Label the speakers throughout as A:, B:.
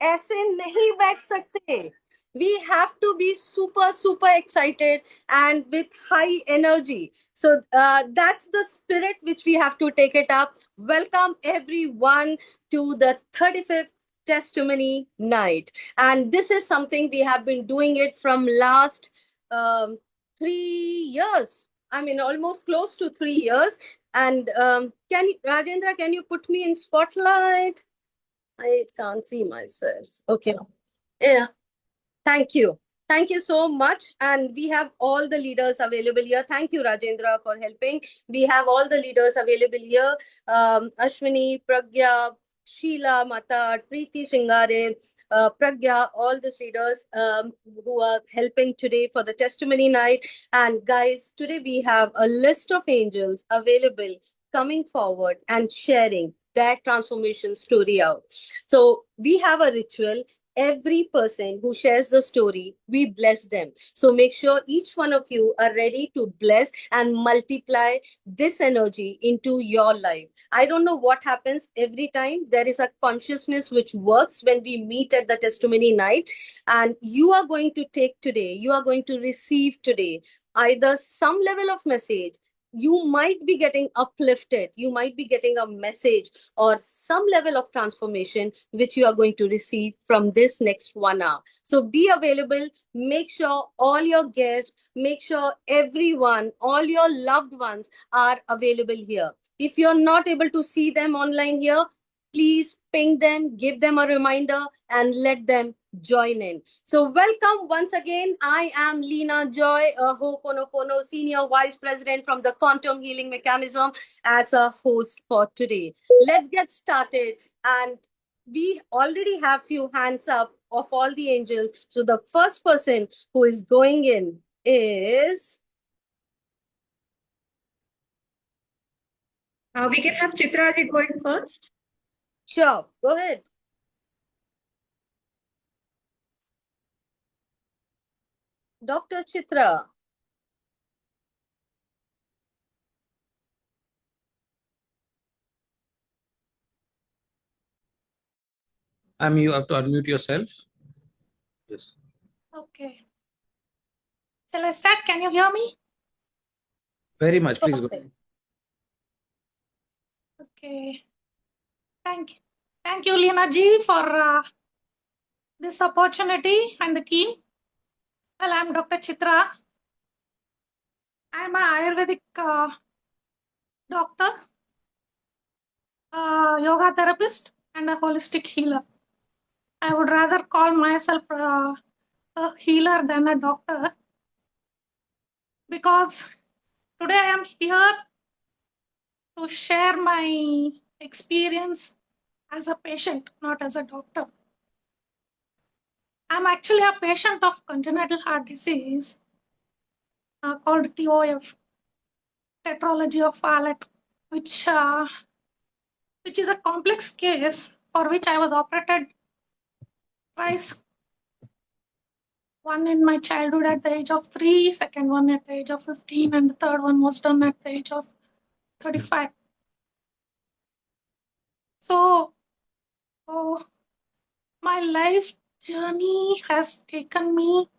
A: ऐसे नहीं बैठ सकते. We have to be super super excited and with high energy. So that's the spirit which we have to take it up. Welcome everyone to the 35th testimony night, and this is something we have been doing it from last 3 years. I mean, almost close to 3 years. And can Rajendra, can you put me in spotlight? I can't see myself. Okay. Yeah. Thank you. Thank you so much. And we have all the leaders available here. Thank you, Rajendra, for helping. We have all the leaders available here. Ashwini, Pragya, Sheila, Mata, Preeti Shingare, Pragya, all the leaders who are helping today for the testimony night. And guys, today we have a list of angels available coming forward and sharing their transformation story out. So we have a ritual. Every person who shares the story, we bless them. So make sure each one of you are ready to bless and multiply this energy into your life. I don't know what happens every time. There is a consciousness which works when we meet at the testimony night. And you are going to take today, you are going to receive today either some level of message. You might be getting uplifted, you might be getting a message or some level of transformation which you are going to receive from this next 1 hour. So be available. Make sure all your guests, make sure everyone, all your loved ones are available here. If you're not able to see them online here, please ping them, give them a reminder, and let them join in. So welcome once again. I am Leena Joy, a Ho'oponopono Senior Vice President from the Quantum Healing Mechanism, as a host for today. Let's get started. And we already have few hands up of all the angels. So the first person who is going in is...
B: We can have Chitraji going first.
A: Sure, go ahead. Dr. Chitra.
C: You have to unmute yourself. Yes.
B: Okay. Shall I start? Can you hear me?
C: Very much. Please go.
A: Perfect.
B: Okay. Thank you, Leena ji, for this opportunity and the team. Well, I'm Dr. Chitra. I'm an Ayurvedic doctor, yoga therapist, and a holistic healer. I would rather call myself a healer than a doctor because today I am here to share my experience as a patient, not as a doctor. I'm actually a patient of congenital heart disease called TOF, tetralogy of Fallot, which is a complex case for which I was operated twice. One in my childhood at the age of 3, second one at the age of 15, and the third one was done at the age of 35. So, my life journey has taken me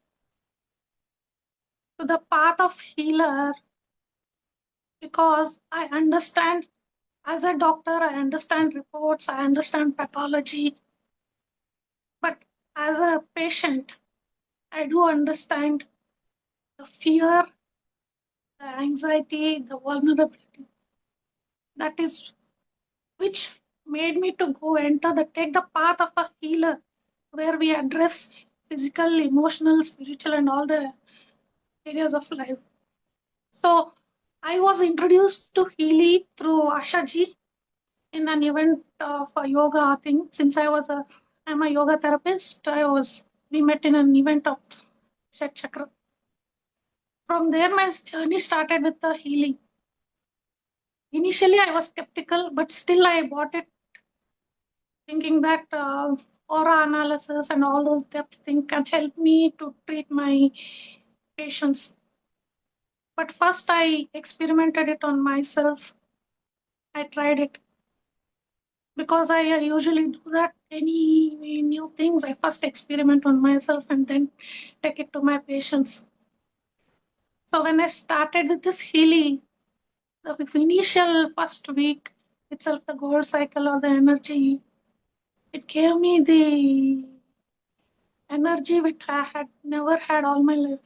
B: to the path of healer because I understand, as a doctor, I understand reports, I understand pathology. But as a patient, I do understand the fear, the anxiety, the vulnerability. That is which made me to take the path of a healer, where we address physical, emotional, spiritual, and all the areas of life. So I was introduced to Healy through Ashaji in an event of a yoga thing. Since I'm a yoga therapist, we met in an event of Shet Chakra. From there, my journey started with the healing. Initially, I was skeptical, but still I bought it, thinking that aura analysis and all those depth things can help me to treat my patients. But first, I experimented it on myself. I tried it. because I usually do that. Any new things, I first experiment on myself and then take it to my patients. So when I started with this healing, the initial first week itself, the gold cycle or the energy, it gave me the energy which I had never had all my life.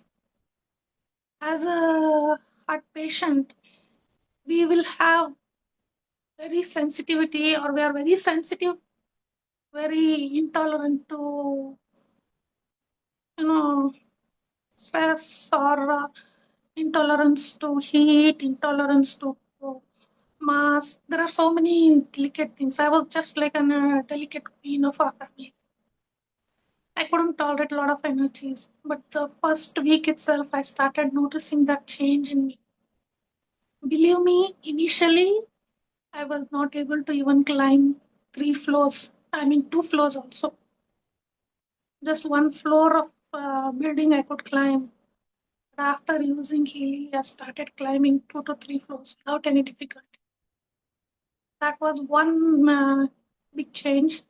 B: As a heart patient, we will have very sensitivity, or we are very sensitive, very intolerant to, stress, or intolerance to heat, intolerance to mass. There are so many delicate things. I was just like a delicate queen of our family. I couldn't tolerate a lot of energies. But the first week itself, I started noticing that change in me. Believe me, initially, I was not able to even climb 3 floors. 2 floors also. Just 1 floor of building I could climb. But after using Healy, I started climbing 2 to 3 floors without any difficulty. That was one big change.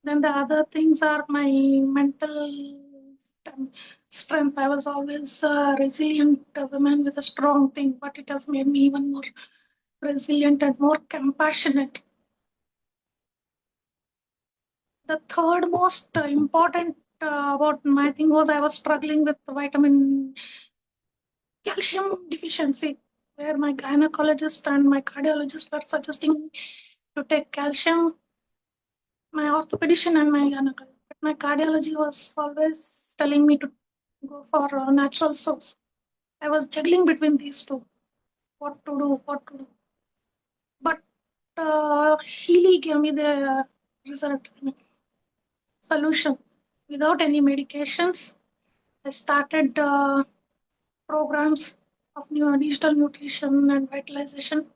B: Then the other things are my mental strength. I was always a resilient woman with a strong thing, but it has made me even more resilient and more compassionate. The third most important about my thing was I was struggling with vitamin calcium deficiency, where my gynecologist and my cardiologist were suggesting to take calcium. My orthopedician and my gynecologist. But my cardiology was always telling me to go for a natural source. I was juggling between these two. What to do. But Healy gave me the result, solution. Without any medications, I started programs of digital nutrition and vitalization,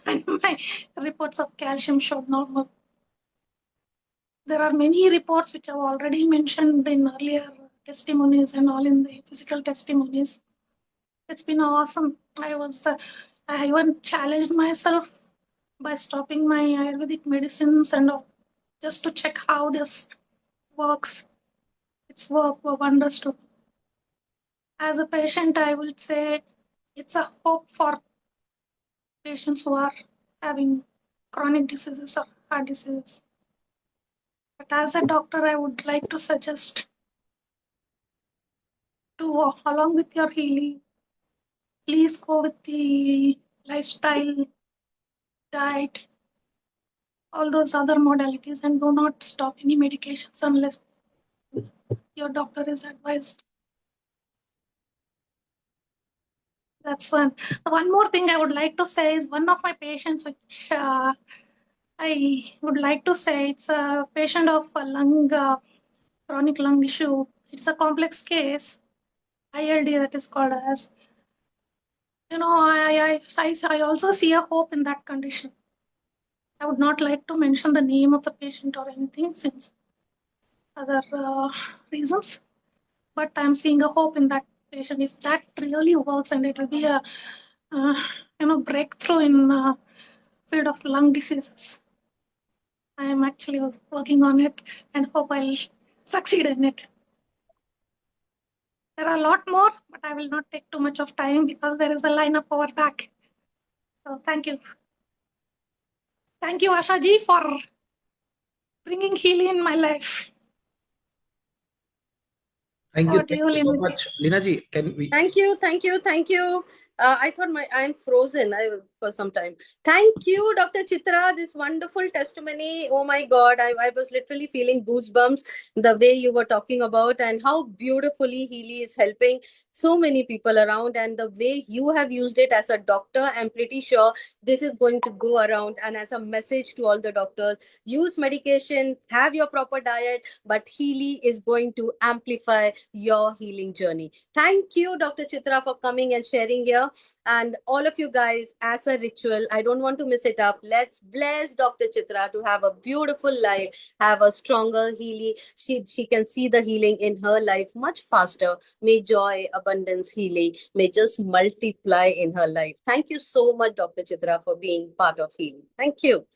B: and my reports of calcium showed normal. There are many reports which I've already mentioned in earlier testimonies and all in the physical testimonies. It's been awesome. I even challenged myself by stopping my Ayurvedic medicines and all, just to check how this works. It's work wonders too. As a patient, I would say it's a hope for patients who are having chronic diseases or heart diseases. But as a doctor, I would like to suggest to, along with your healing, please go with the lifestyle, diet, all those other modalities, and do not stop any medications unless your doctor is advised. That's one. One more thing I would like to say is one of my patients, which I would like to say, it's a patient of a chronic lung issue. It's a complex case, ILD that is called as. I also see a hope in that condition. I would not like to mention the name of the patient or anything since other reasons, but I'm seeing a hope in that patient. If that really works, and it will be a breakthrough in field of lung diseases. I am actually working on it and hope I'll succeed in it. There are a lot more, but I will not take too much of time because there is a lineup over back. So thank you. Thank you, Asha ji, for bringing healing in my life.
C: Thank you.
B: Over to
C: Thank
B: you,
C: you so
B: Lina.
C: much. Lina ji, can we?
A: Thank you. I thought I'm frozen for some time. Thank you, Dr. Chitra. This wonderful testimony. Oh my God, I was literally feeling goosebumps the way you were talking about and how beautifully Healy is helping so many people around, and the way you have used it as a doctor. I'm pretty sure this is going to go around and as a message to all the doctors. Use medication, have your proper diet, but Healy is going to amplify your healing journey. Thank you, Dr. Chitra, for coming and sharing here. And all of you guys, as a ritual, I don't want to miss it up. Let's bless Dr. Chitra to have a beautiful life, have a stronger healing. She can see the healing in her life much faster. May joy, abundance, healing may just multiply in her life. Thank you so much, Dr. Chitra, for being part of healing. Thank you.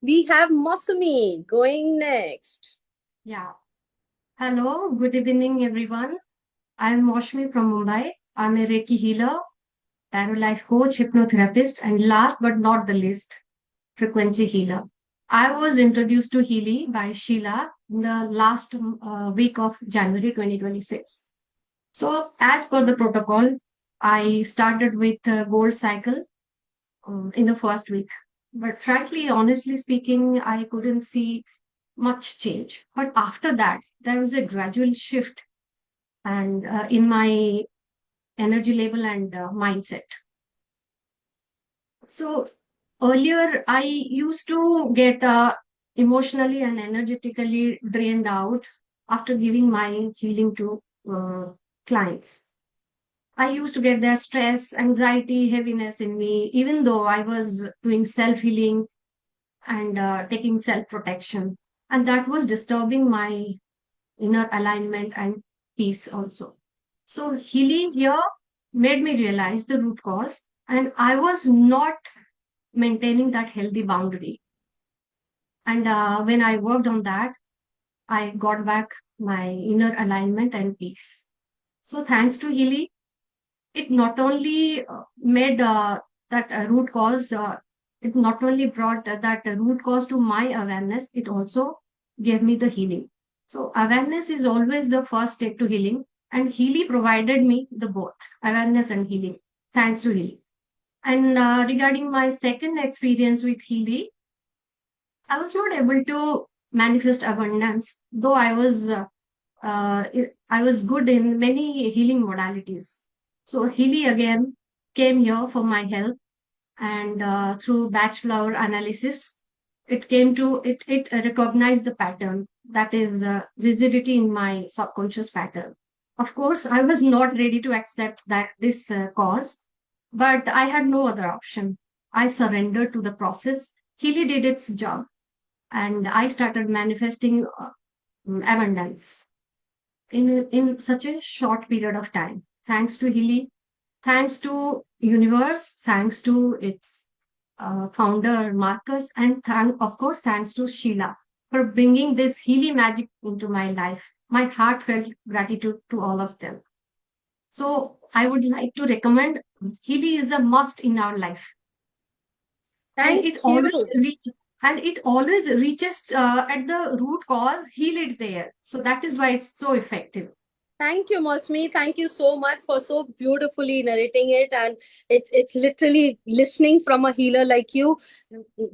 A: We have Mosumi going next.
D: Yeah. Hello, good evening, everyone. I'm Moshmi from Mumbai. I'm a Reiki healer, tarot life coach, hypnotherapist, and last but not the least, frequency healer. I was introduced to Healy by Sheila in the last week of January 2026. So, as per the protocol, I started with Gold Cycle in the first week. But frankly, honestly speaking, I couldn't see much change. But after that, there was a gradual shift and in my energy level and mindset. So earlier, I used to get emotionally and energetically drained out after giving my healing to clients. I used to get their stress, anxiety, heaviness in me, even though I was doing self healing and taking self protection. And that was disturbing my inner alignment and peace also. So healing here made me realize the root cause, and I was not maintaining that healthy boundary. And when I worked on that, I got back my inner alignment and peace. So thanks to healing, it not only made that root cause, it not only brought that root cause to my awareness, it also gave me the healing. So awareness is always the first step to healing, and Healy provided me the both awareness and healing, thanks to Healy. And regarding my second experience with Healy, I was not able to manifest abundance, though I was good in many healing modalities. So Healy again came here for my help, and through batch flower analysis, it recognized the pattern, that is rigidity in my subconscious pattern. Of course, I was not ready to accept that this cause, but I had no other option. I surrendered to the process. Healy did its job, and I started manifesting abundance in such a short period of time, thanks to Healy, thanks to universe, thanks to its founder Marcus, and of course thanks to Sheila for bringing this Healy magic into my life. My heartfelt gratitude to all of them. So I would like to recommend Healy is a must in our life, and
A: Thank
D: it
A: you.
D: always reaches at the root cause, heal it there. So that is why it's so effective.
A: Thank you, Mosmi. Thank you so much for so beautifully narrating it. And it's literally listening from a healer like you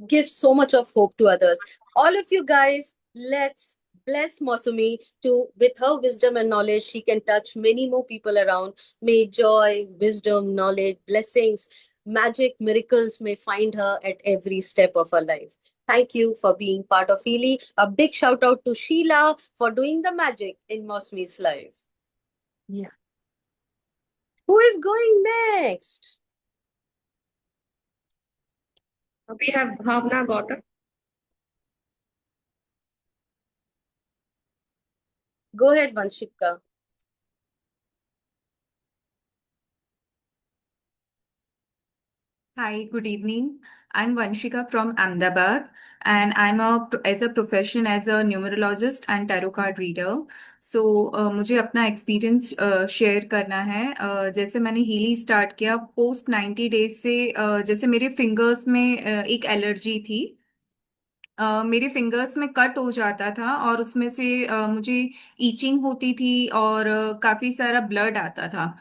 A: gives so much of hope to others. All of you guys, let's bless Mosumi to with her wisdom and knowledge. She can touch many more people around. May joy, wisdom, knowledge, blessings, magic, miracles may find her at every step of her life. Thank you for being part of Healy. A big shout out to Sheila for doing the magic in Mosmi's life.
D: Yeah.
A: Who is going next?
D: We have Bhavna Gautam.
A: Go ahead, Vanshika.
E: Hi, good evening. I'm Vanshika from Ahmedabad, and as a profession as a numerologist and tarot card reader. So मुझे अपना experience share करना है। जैसे मैंने Healy start किया post 90 days से, जैसे मेरे फिंगर्स में एक एलर्जी थी। मेरे फिंगर्स में कट हो जाता था और उसमें से मुझे ईचिंग होती थी और काफी सारा ब्लड आता था।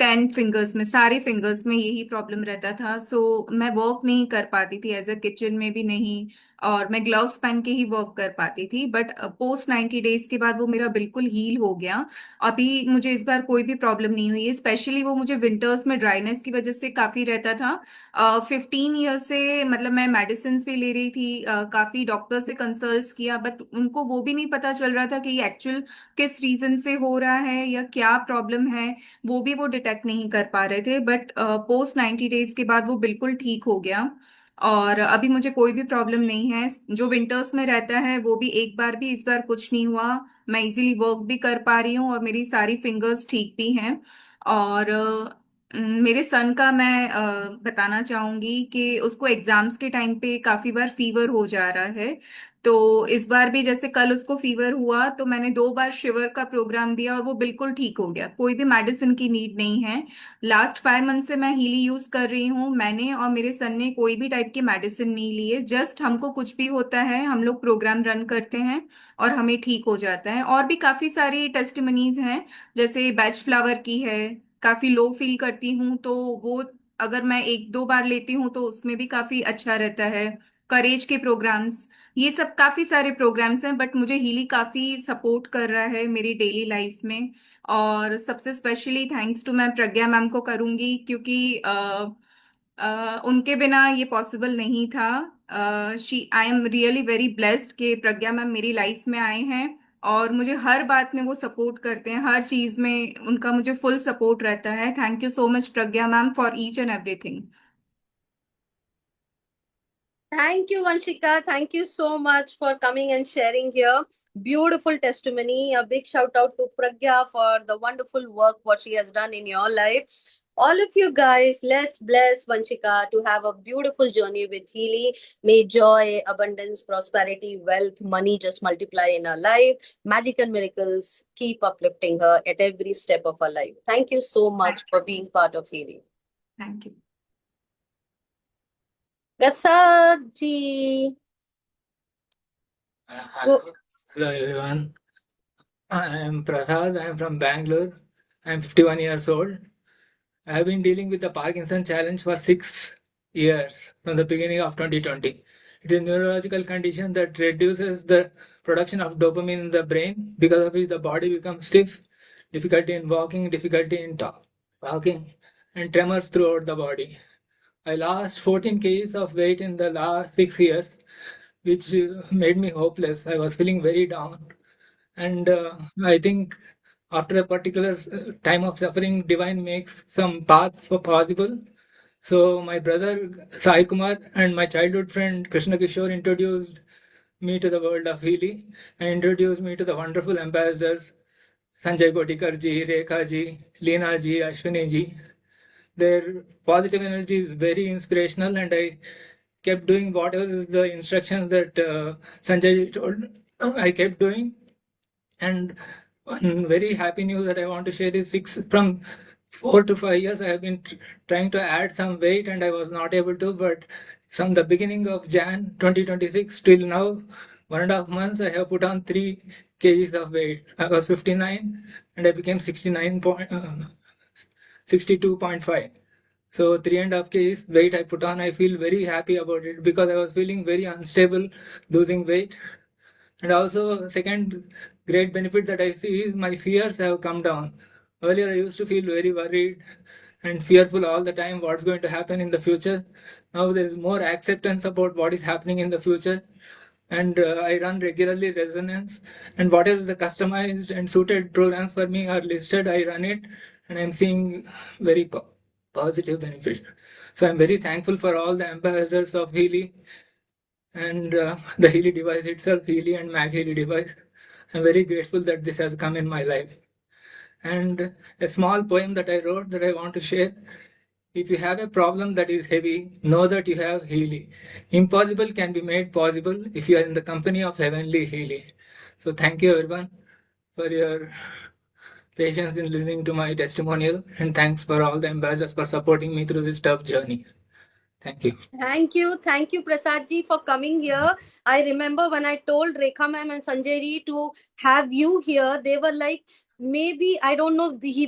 E: 10 फिंगर्स में, सारे फिंगर्स में यही प्रॉब्लम रहता था। सो मैं वर्क नहीं कर पाती थी, एज अ किचन में भी नहीं, और मैं ग्लव्स पहन के ही वर्क कर पाती थी। बट पोस्ट 90 डेज के बाद वो मेरा बिल्कुल हील हो गया। अभी मुझे इस बार कोई भी प्रॉब्लम नहीं हुई है। स्पेशली वो मुझे विंटर्स में ड्राइनेस की वजह से काफी रहता था। 15 ईयर से मतलब मैं मेडिसिन भी ले रही थी, काफी डॉक्टर से कंसल्ट किया, बट उनको वो भी नहीं पता चल रहा था कि ये एक्चुअल किस रीजन से हो रहा है या क्या प्रॉब्लम है। वो भी वो डिटेक्ट नहीं कर पा रहे थे। बट पोस्ट 90 डेज के बाद वो बिल्कुल ठीक हो गया और अभी मुझे कोई भी प्रॉब्लम नहीं है। जो विंटर्स में रहता है वो भी एक बार भी इस बार कुछ नहीं हुआ। मैं इजीली वर्क भी कर पा रही हूँ और मेरी सारी फिंगर्स ठीक भी हैं। और मेरे सन का मैं बताना चाहूंगी कि उसको एग्जाम्स के टाइम पे काफी बार फीवर हो जा रहा है। तो इस बार भी जैसे कल उसको फीवर हुआ तो मैंने 2 बार शिवर का प्रोग्राम दिया और वो बिल्कुल ठीक हो गया। कोई भी मेडिसिन की नीड नहीं है। लास्ट 5 मंथ से मैं हीली यूज कर रही हूँ। मैंने और मेरे सन ने कोई भी टाइप की मेडिसिन नहीं ली है। जस्ट हमको कुछ भी होता है हम लोग प्रोग्राम रन करते हैं और हमें ठीक हो जाता है। और भी काफी सारी टेस्टिमनीज हैं, जैसे बैच फ्लावर की है। काफी लो फील करती हूँ तो वो अगर मैं 1-2 बार लेती हूँ तो उसमें भी काफी अच्छा रहता है। करेज के प्रोग्राम्स, ये सब काफी सारे प्रोग्राम्स हैं, बट मुझे हीली काफी सपोर्ट कर रहा है मेरी डेली लाइफ में। और सबसे स्पेशली थैंक्स टू मैं प्रज्ञा मैम को करूंगी, क्योंकि उनके बिना ये पॉसिबल नहीं था। I am really very blessed कि प्रज्ञा मैम मेरी लाइफ में आए हैं और मुझे हर बात में वो सपोर्ट करते हैं। हर चीज में उनका मुझे फुल सपोर्ट रहता है। Thank you so much Pragya ma'am for each and everything.
A: Thank you, Vanshika. Thank you so much for coming and sharing here. Beautiful testimony. A big shout out to Pragya for the wonderful work what she has done in your life. All of you guys, let's bless Vanshika to have a beautiful journey with Healy. May joy, abundance, prosperity, wealth, money just multiply in her life. Magic and miracles keep uplifting her at every step of her life. Thank you so much for being part of Healy.
E: Thank you.
A: Prasad ji.
F: Hello, hello everyone. I am Prasad. I am from Bangalore. I am 51 years old. I have been dealing with the Parkinson challenge for 6 years from the beginning of 2020. It is a neurological condition that reduces the production of dopamine in the brain, because of which the body becomes stiff, difficulty in walking, difficulty in talking, and tremors throughout the body. I lost 14 kgs of weight in the last 6 years, which made me hopeless. I was feeling very down. And I think after a particular time of suffering, divine makes some path for possible. So my brother Sai Kumar and my childhood friend Krishna Kishore introduced me to the world of Healy and introduced me to the wonderful ambassadors Sanjay Kotikar ji, Rekha ji, Leena ji, Ashwini ji. Their positive energy is very inspirational, and I kept doing whatever is the instructions that Sanjay told. I kept doing, and one very happy news that I want to share is from 4 to 5 years I have been trying to add some weight, and I was not able to. But from the beginning of Jan 2026 till now, 1.5 months, I have put on 3 kgs of weight. I was 59 and I became 62.5. So 3.5 kgs weight I put on. I feel very happy about it because I was feeling very unstable losing weight. And also, second great benefit that I see is my fears have come down. Earlier, I used to feel very worried and fearful all the time what's going to happen in the future. Now there is more acceptance about what is happening in the future. And I run regularly resonance, and whatever the customized and suited programs for me are listed, I run it, and I'm seeing very positive benefits. So I'm very thankful for all the ambassadors of Healy and the Healy device itself, Healy and Mag Healy device. I'm very grateful that this has come in my life. And a small poem that I wrote that I want to share. If you have a problem that is heavy, know that you have Healy. Impossible can be made possible if you are in the company of heavenly Healy. So thank you everyone for your patience in listening to my testimonial, and thanks for all the ambassadors for supporting me through this tough journey. Thank you.
A: Thank you, Prasad ji, for coming here. I remember when I told Rekha ma'am and Sanjay ji to have you here, they were like, maybe I don't know, he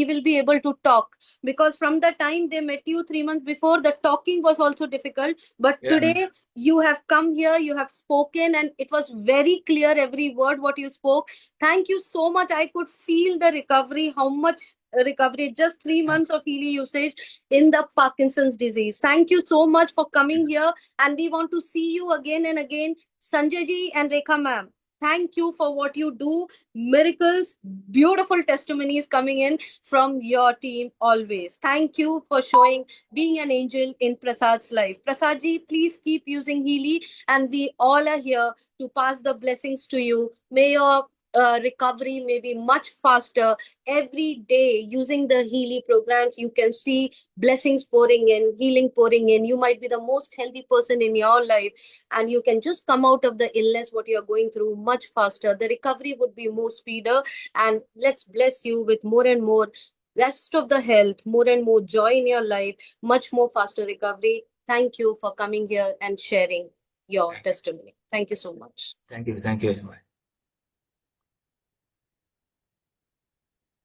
A: will be able to talk, because from the time they met you 3 months before, the talking was also difficult. But
F: Yeah.
A: today you have come here, you have spoken, and it was very clear every word what you spoke. Thank you so much. I could feel the recovery, how much recovery, just 3 months of Healy usage in the Parkinson's disease. Thank you so much for coming here, and we want to see you again and again. Sanjay ji and Rekha ma'am, thank you for what you do. Miracles, beautiful testimonies coming in from your team always. Thank you for being an angel in Prasad's life. Prasad ji, please keep using Healy, and we all are here to pass the blessings to you. May your recovery may be much faster. Every day, using the Healy programs, you can see blessings pouring in, healing pouring in. You might be the most healthy person in your life, and you can just come out of the illness, what you're going through, much faster. The recovery would be more speeder, and let's bless you with more and more rest of the health, more and more joy in your life, much more faster recovery. Thank you for coming here and sharing your testimony. Thank you so much.
F: Thank you very much.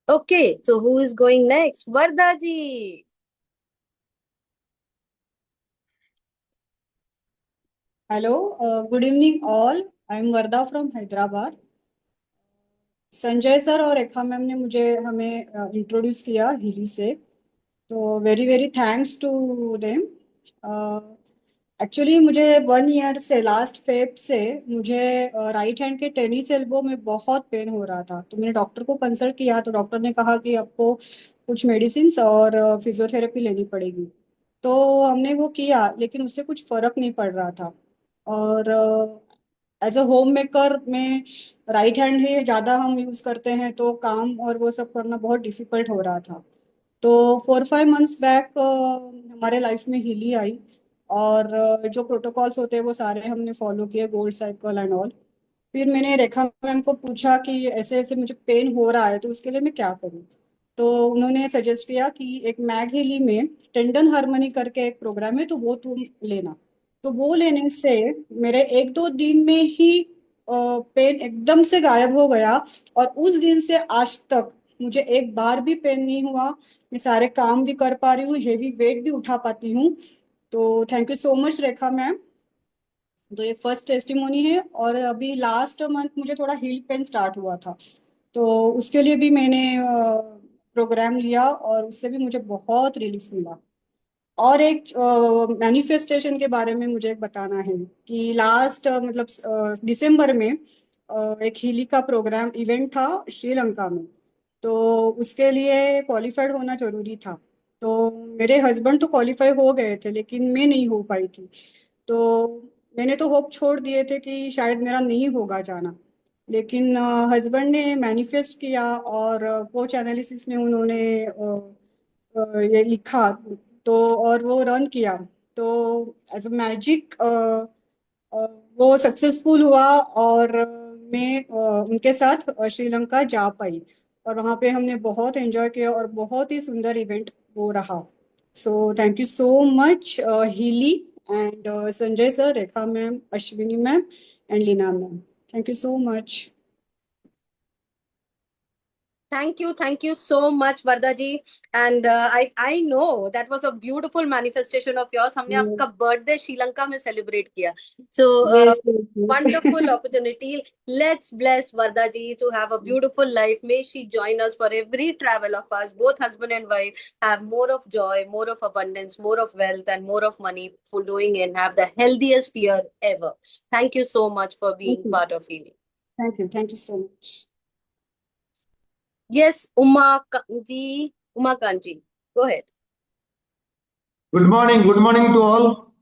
A: Okay, so who is going next? Varda ji.
G: Hello, good evening all. I am Varda from Hyderabad. Sanjay sir और रेखा ma'am ने हमें introduce किया हीली से, तो very thanks to them. Actually मुझे 1 year से last Feb से मुझे राइट हैंड के टेनिस एल्बो में बहुत पेन हो रहा था. तो मैंने डॉक्टर को कंसल्ट किया, तो डॉक्टर ने कहा कि आपको कुछ मेडिसिन और फिजियोथेरेपी लेनी पड़ेगी. तो हमने वो किया, लेकिन उससे कुछ फर्क नहीं पड़ रहा था. और एज अ होम मेकर में राइट हैंड ही ज़्यादा हम यूज़ करते हैं, तो काम और वो सब करना बहुत डिफिकल्ट हो रहा था. तो 4-5 मंथ्स बैक हमारे लाइफ में हीली आई, और जो प्रोटोकॉल्स होते हैं वो सारे हमने फॉलो किए, गोल्ड साइकिल एंड ऑल. फिर मैंने रेखा मैम को पूछा कि ऐसे ऐसे मुझे पेन हो रहा है, तो उसके लिए मैं क्या करूँ. तो उन्होंने सजेस्ट किया कि एक मैग हीली में टेंडन हार्मनी करके एक प्रोग्राम है, तो वो तुम लेना. तो वो लेने से मेरे 1-2 दिन में ही पेन एकदम से गायब हो गया, और उस दिन से आज तक मुझे एक बार भी पेन नहीं हुआ. मैं सारे काम भी कर पा रही हूँ, हेवी वेट भी उठा पाती हूँ. तो thank you so much Rekha ma'am. तो ये फर्स्ट टेस्टिमोनी है. और अभी लास्ट मंथ मुझे थोड़ा हील पेन स्टार्ट हुआ था, तो उसके लिए भी मैंने प्रोग्राम लिया, और उससे भी मुझे बहुत रिलीफ मिला. और एक मैनिफेस्टेशन के बारे में मुझे बताना है कि लास्ट मतलब दिसंबर में एक हीली का प्रोग्राम इवेंट था श्रीलंका में. तो उसके लिए क्वालिफाइड होना जरूरी था. तो मेरे हस्बैंड तो क्वालिफाई हो गए थे, लेकिन मैं नहीं हो पाई थी. तो मैंने तो होप छोड़ दिए थे कि शायद मेरा नहीं होगा जाना. लेकिन हस्बैंड ने मैनिफेस्ट किया, और कोच एनालिसिस में उन्होंने ये लिखा, तो और वो रन किया. तो एज अ मैजिक वो सक्सेसफुल हुआ, और मैं उनके साथ श्रीलंका जा पाई, और वहाँ पे हमने बहुत एंजॉय किया, और बहुत ही सुंदर इवेंट वो रहा. So thank you so much Healy and Sanjay sir, Rekha ma'am, Ashwini ma'am and Leena ma'am. Thank you so much.
A: Thank you so much, Varda ji. And I know that was a beautiful manifestation of yours. हमने आपका birthday Sri Lanka में celebrate किया. So
G: Yes.
A: wonderful opportunity. Let's bless Varda ji to have a beautiful life. May she join us for every travel of us. Both husband and wife have more of joy, more of abundance, more of wealth, and more of money flowing in. Have the healthiest year ever. Thank you so much for being
G: you.
A: part of Healing.
G: Thank you so much.
A: Yes, Umakant ji, go ahead.
H: Good morning to all.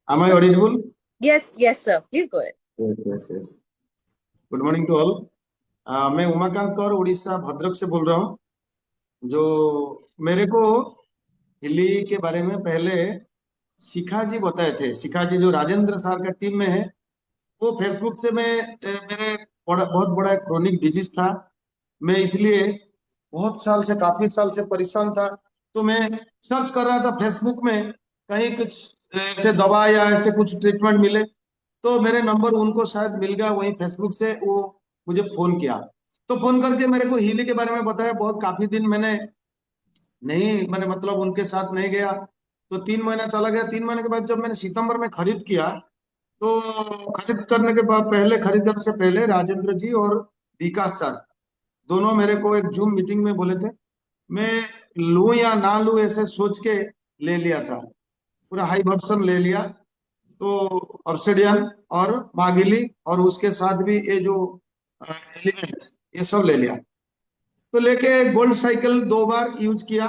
H: Am I audible?
A: Yes, sir. Please go ahead.
H: Yes. Good morning to all. मैं उमाकांत कौर उड़ीसा भद्रक से बोल रहा हूँ. जो मेरे को हिली के बारे में पहले शिखा जी बताए थे. शिखा जी जो राजेंद्र सर का टीम में है, वो फेसबुक से मेरे बहुत बड़ा क्रोनिक डिजीज था. मैं इसलिए काफी साल से परेशान था. तो मैं सर्च कर रहा था फेसबुक में, कहीं कुछ ऐसे दवा या ऐसे कुछ ट्रीटमेंट मिले. तो मेरे नंबर उनको शायद मिल गया वहीं फेसबुक से. वो मुझे फोन किया, तो फोन करके मेरे को हीली के बारे में बताया. काफी दिन मैंने मतलब उनके साथ नहीं गया. तो 3 महीना चला गया. 3 महीने के बाद जब मैंने सितंबर में खरीद किया, तो खरीदने से पहले राजेंद्र जी और विकास सर दोनों मेरे को एक जूम मीटिंग में बोले थे. मैं लूं या ना लूं ऐसे सोच के ले लिया था. पूरा हाई वर्सन ले लिया. तो ऑब्सिडियन और मागिली और उसके साथ भी ये जो एलिमेंट, ये सब ले लिया. तो लेके गोल्ड साइकिल 2 बार यूज किया.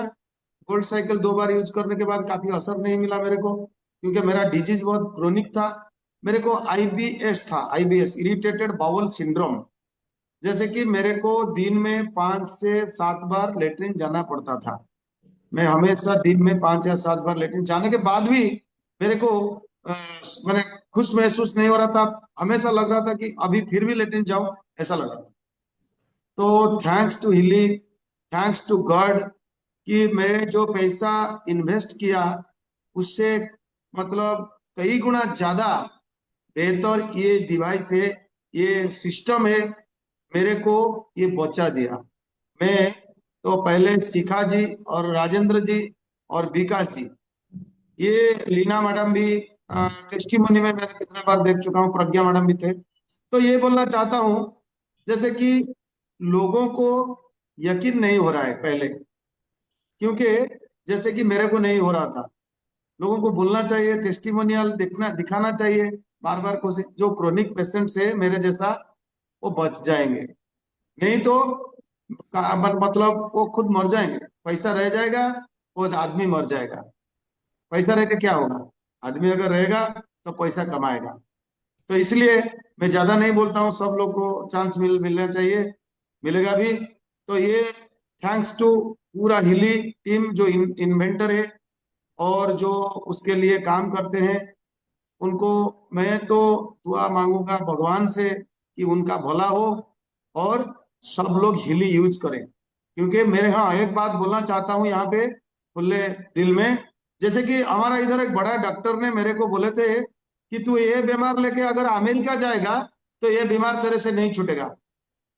H: गोल्ड साइकिल 2 बार यूज करने के बाद काफी असर नहीं मिला मेरे को, क्योंकि मेरा डिजीज बहुत क्रोनिक था. मेरे को आईबीएस था, आईबीएस इरिटेटेड बाउल सिंड्रोम. जैसे कि मेरे को दिन में 5 से 7 बार लेटरिन जाना पड़ता था। मैं हमेशा दिन में 5 या 7 बार लेटरिन जाने के बाद भी मेरे को मैंने खुश महसूस नहीं हो रहा था। हमेशा लग रहा था कि अभी फिर भी लेटरिन जाऊं, ऐसा लग रहा था। तो thanks to Healy, thanks to God कि मैंने जो पैसा इन्वेस्ट किया उससे मतलब कई गुना ज्यादा बेहतर ये डिवाइस है, ये सिस्टम है, मेरे को ये बचा दिया। मैं तो पहले शिखा जी और राजेंद्र जी और विकास जी, ये लीना मैडम भी टेस्टिमोनी में मैंने कितने बार देख चुका हूँ, प्रज्ञा मैडम भी थे। तो ये बोलना चाहता हूँ जैसे कि लोगों को यकीन नहीं हो रहा है पहले, क्योंकि जैसे कि मेरे को नहीं हो रहा था। लोगों को बोलना चाहिए, टेस्टिमोनियल देखना दिखाना चाहिए बार बार। कोशिश, जो क्रोनिक पेशेंट है मेरे जैसा, वो बच जाएंगे। नहीं तो मतलब वो खुद मर जाएंगे, पैसा रह जाएगा, वो आदमी मर जाएगा। पैसा रह के क्या होगा? आदमी अगर रहेगा तो पैसा कमाएगा। तो इसलिए मैं ज्यादा नहीं बोलता हूँ, सब लोग को चांस मिलना चाहिए, मिलेगा भी। तो ये थैंक्स टू पूरा हिली टीम जो इन्वेंटर है और जो उसके लिए काम करते हैं, उनको मैं तो दुआ मांगूंगा भगवान से कि उनका भला हो और सब लोग हिली यूज करें। क्योंकि मेरे, हाँ, एक बात बोलना चाहता हूँ यहाँ पे खुले दिल में। जैसे कि हमारा इधर एक बड़ा डॉक्टर ने मेरे को बोले थे कि तू ये बीमार लेके अगर अमेरिका जाएगा तो ये बीमार तेरे से नहीं छूटेगा।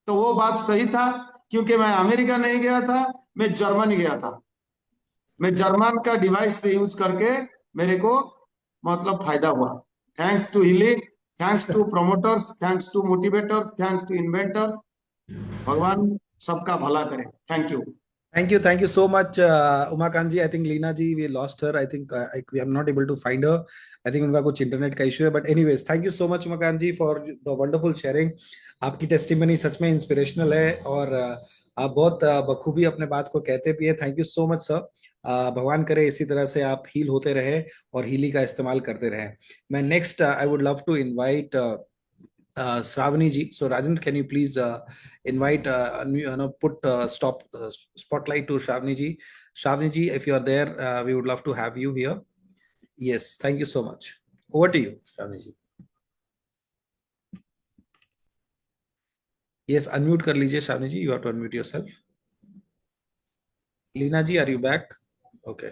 H: तो वो बात सही था, क्योंकि मैं अमेरिका नहीं गया था, मैं जर्मनी गया था। मैं जर्मन का डिवाइस यूज करके मेरे को मतलब फायदा हुआ। Thanks to Healy, thanks to promoters, thanks to motivators, thanks to inventor. भगवान सबका भला करे। Thank you.
C: Thank you so much, Umakant ji. I think Leena ji, we lost her. I think we are not able to find her. I think उनका कुछ internet का issue है. But anyways, thank you so much, Umakant ji, for the wonderful sharing. आपकी testimony सच में inspirational है और आप बहुत बखूबी अपने बात को कहते भी है. Thank you so much sir. भगवान करे इसी तरह से आप हील होते रहे और हीली का इस्तेमाल करते रहे. मैं next I would love to invite Shravani ji. So Rajan, can you please invite, put spotlight to Shravani ji. Shravani ji, if you are there, we would love to have you here. Yes, thank you so much. Over to you, Shravani ji. Yes, unmute kar lijiye Shravani ji. You have to unmute yourself. Leena ji, are you back? Okay.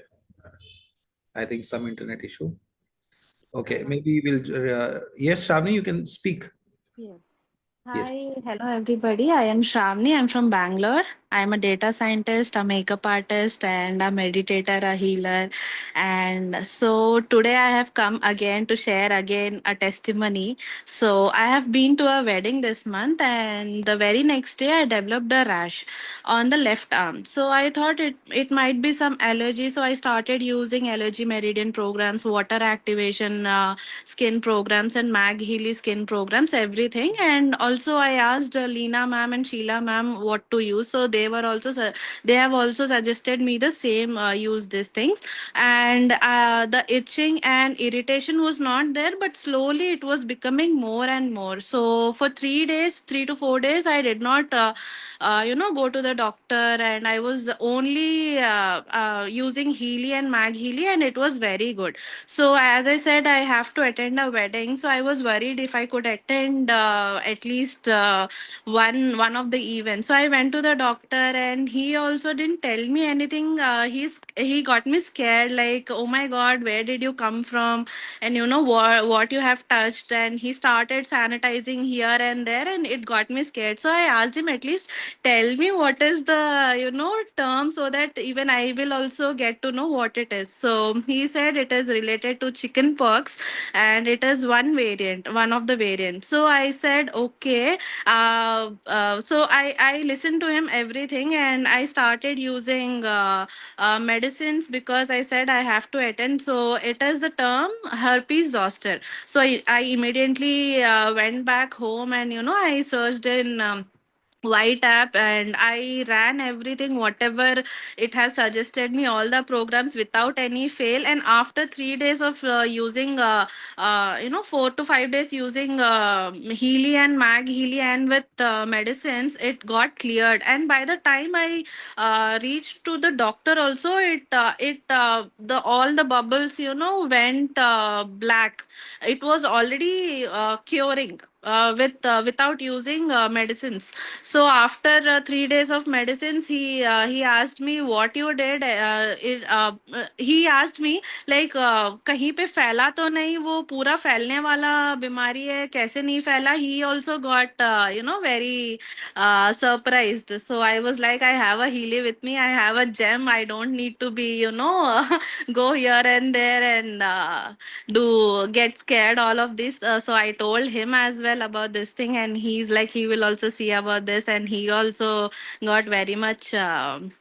C: I think some internet issue. Okay, maybe we'll. Yes, Shravani, you can speak.
I: Yes.
C: Yes.
I: Hi, hello everybody. I am Shravani. I'm from Bangalore. I'm a data scientist, a makeup artist, and a meditator, a healer. And so today I have come again to share again a testimony. So I have been to a wedding this month, and the very next day I developed a rash on the left arm. So I thought it might be some allergy. So I started using allergy meridian programs, water activation, skin programs, and Mag Healy skin programs, everything. And also I asked Leena ma'am and Sheila ma'am what to use. So they have also suggested me the same, use these things. And the itching and irritation was not there, but slowly it was becoming more and more. So for 3 days, 3 to 4 days, I did not go to the doctor, and I was only using Healy and Mag Healy, and it was very good. So as I said, I have to attend a wedding. So I was worried if I could attend at least one of the events. So I went to the doctor, and he also didn't tell me anything. He got me scared, like, oh my God, where did you come from? And you know what you have touched. And he started sanitizing here and there, and it got me scared. So I asked him, at least tell me what is the term, so that even I will also get to know what it is. So he said it is related to chicken pox, and it is one of the variants. So I said okay. So I listened to him everything, and I started using medicines, because I said I have to attend. So it is the term herpes zoster. So I immediately went back home, and I searched in white app, and I ran everything whatever it has suggested me, all the programs without any fail. And after 3 days of using 4 to 5 days using Healy and Mag Healy and with medicines, it got cleared. And by the time I reached to the doctor also, the all the bubbles went black. It was already curing without using medicines. So after 3 days of medicines, he asked me what you did. He asked me like कहीं पे फैला तो नहीं, वो पूरा फैलने वाला बीमारी है, कैसे नहीं फैला. He also got very surprised. So I was like, I have a Healy with me, I have a gem, I don't need to be go here and there and do get scared all of this. So I told him as well about this thing, and he's like he will also see about this, and he also got very much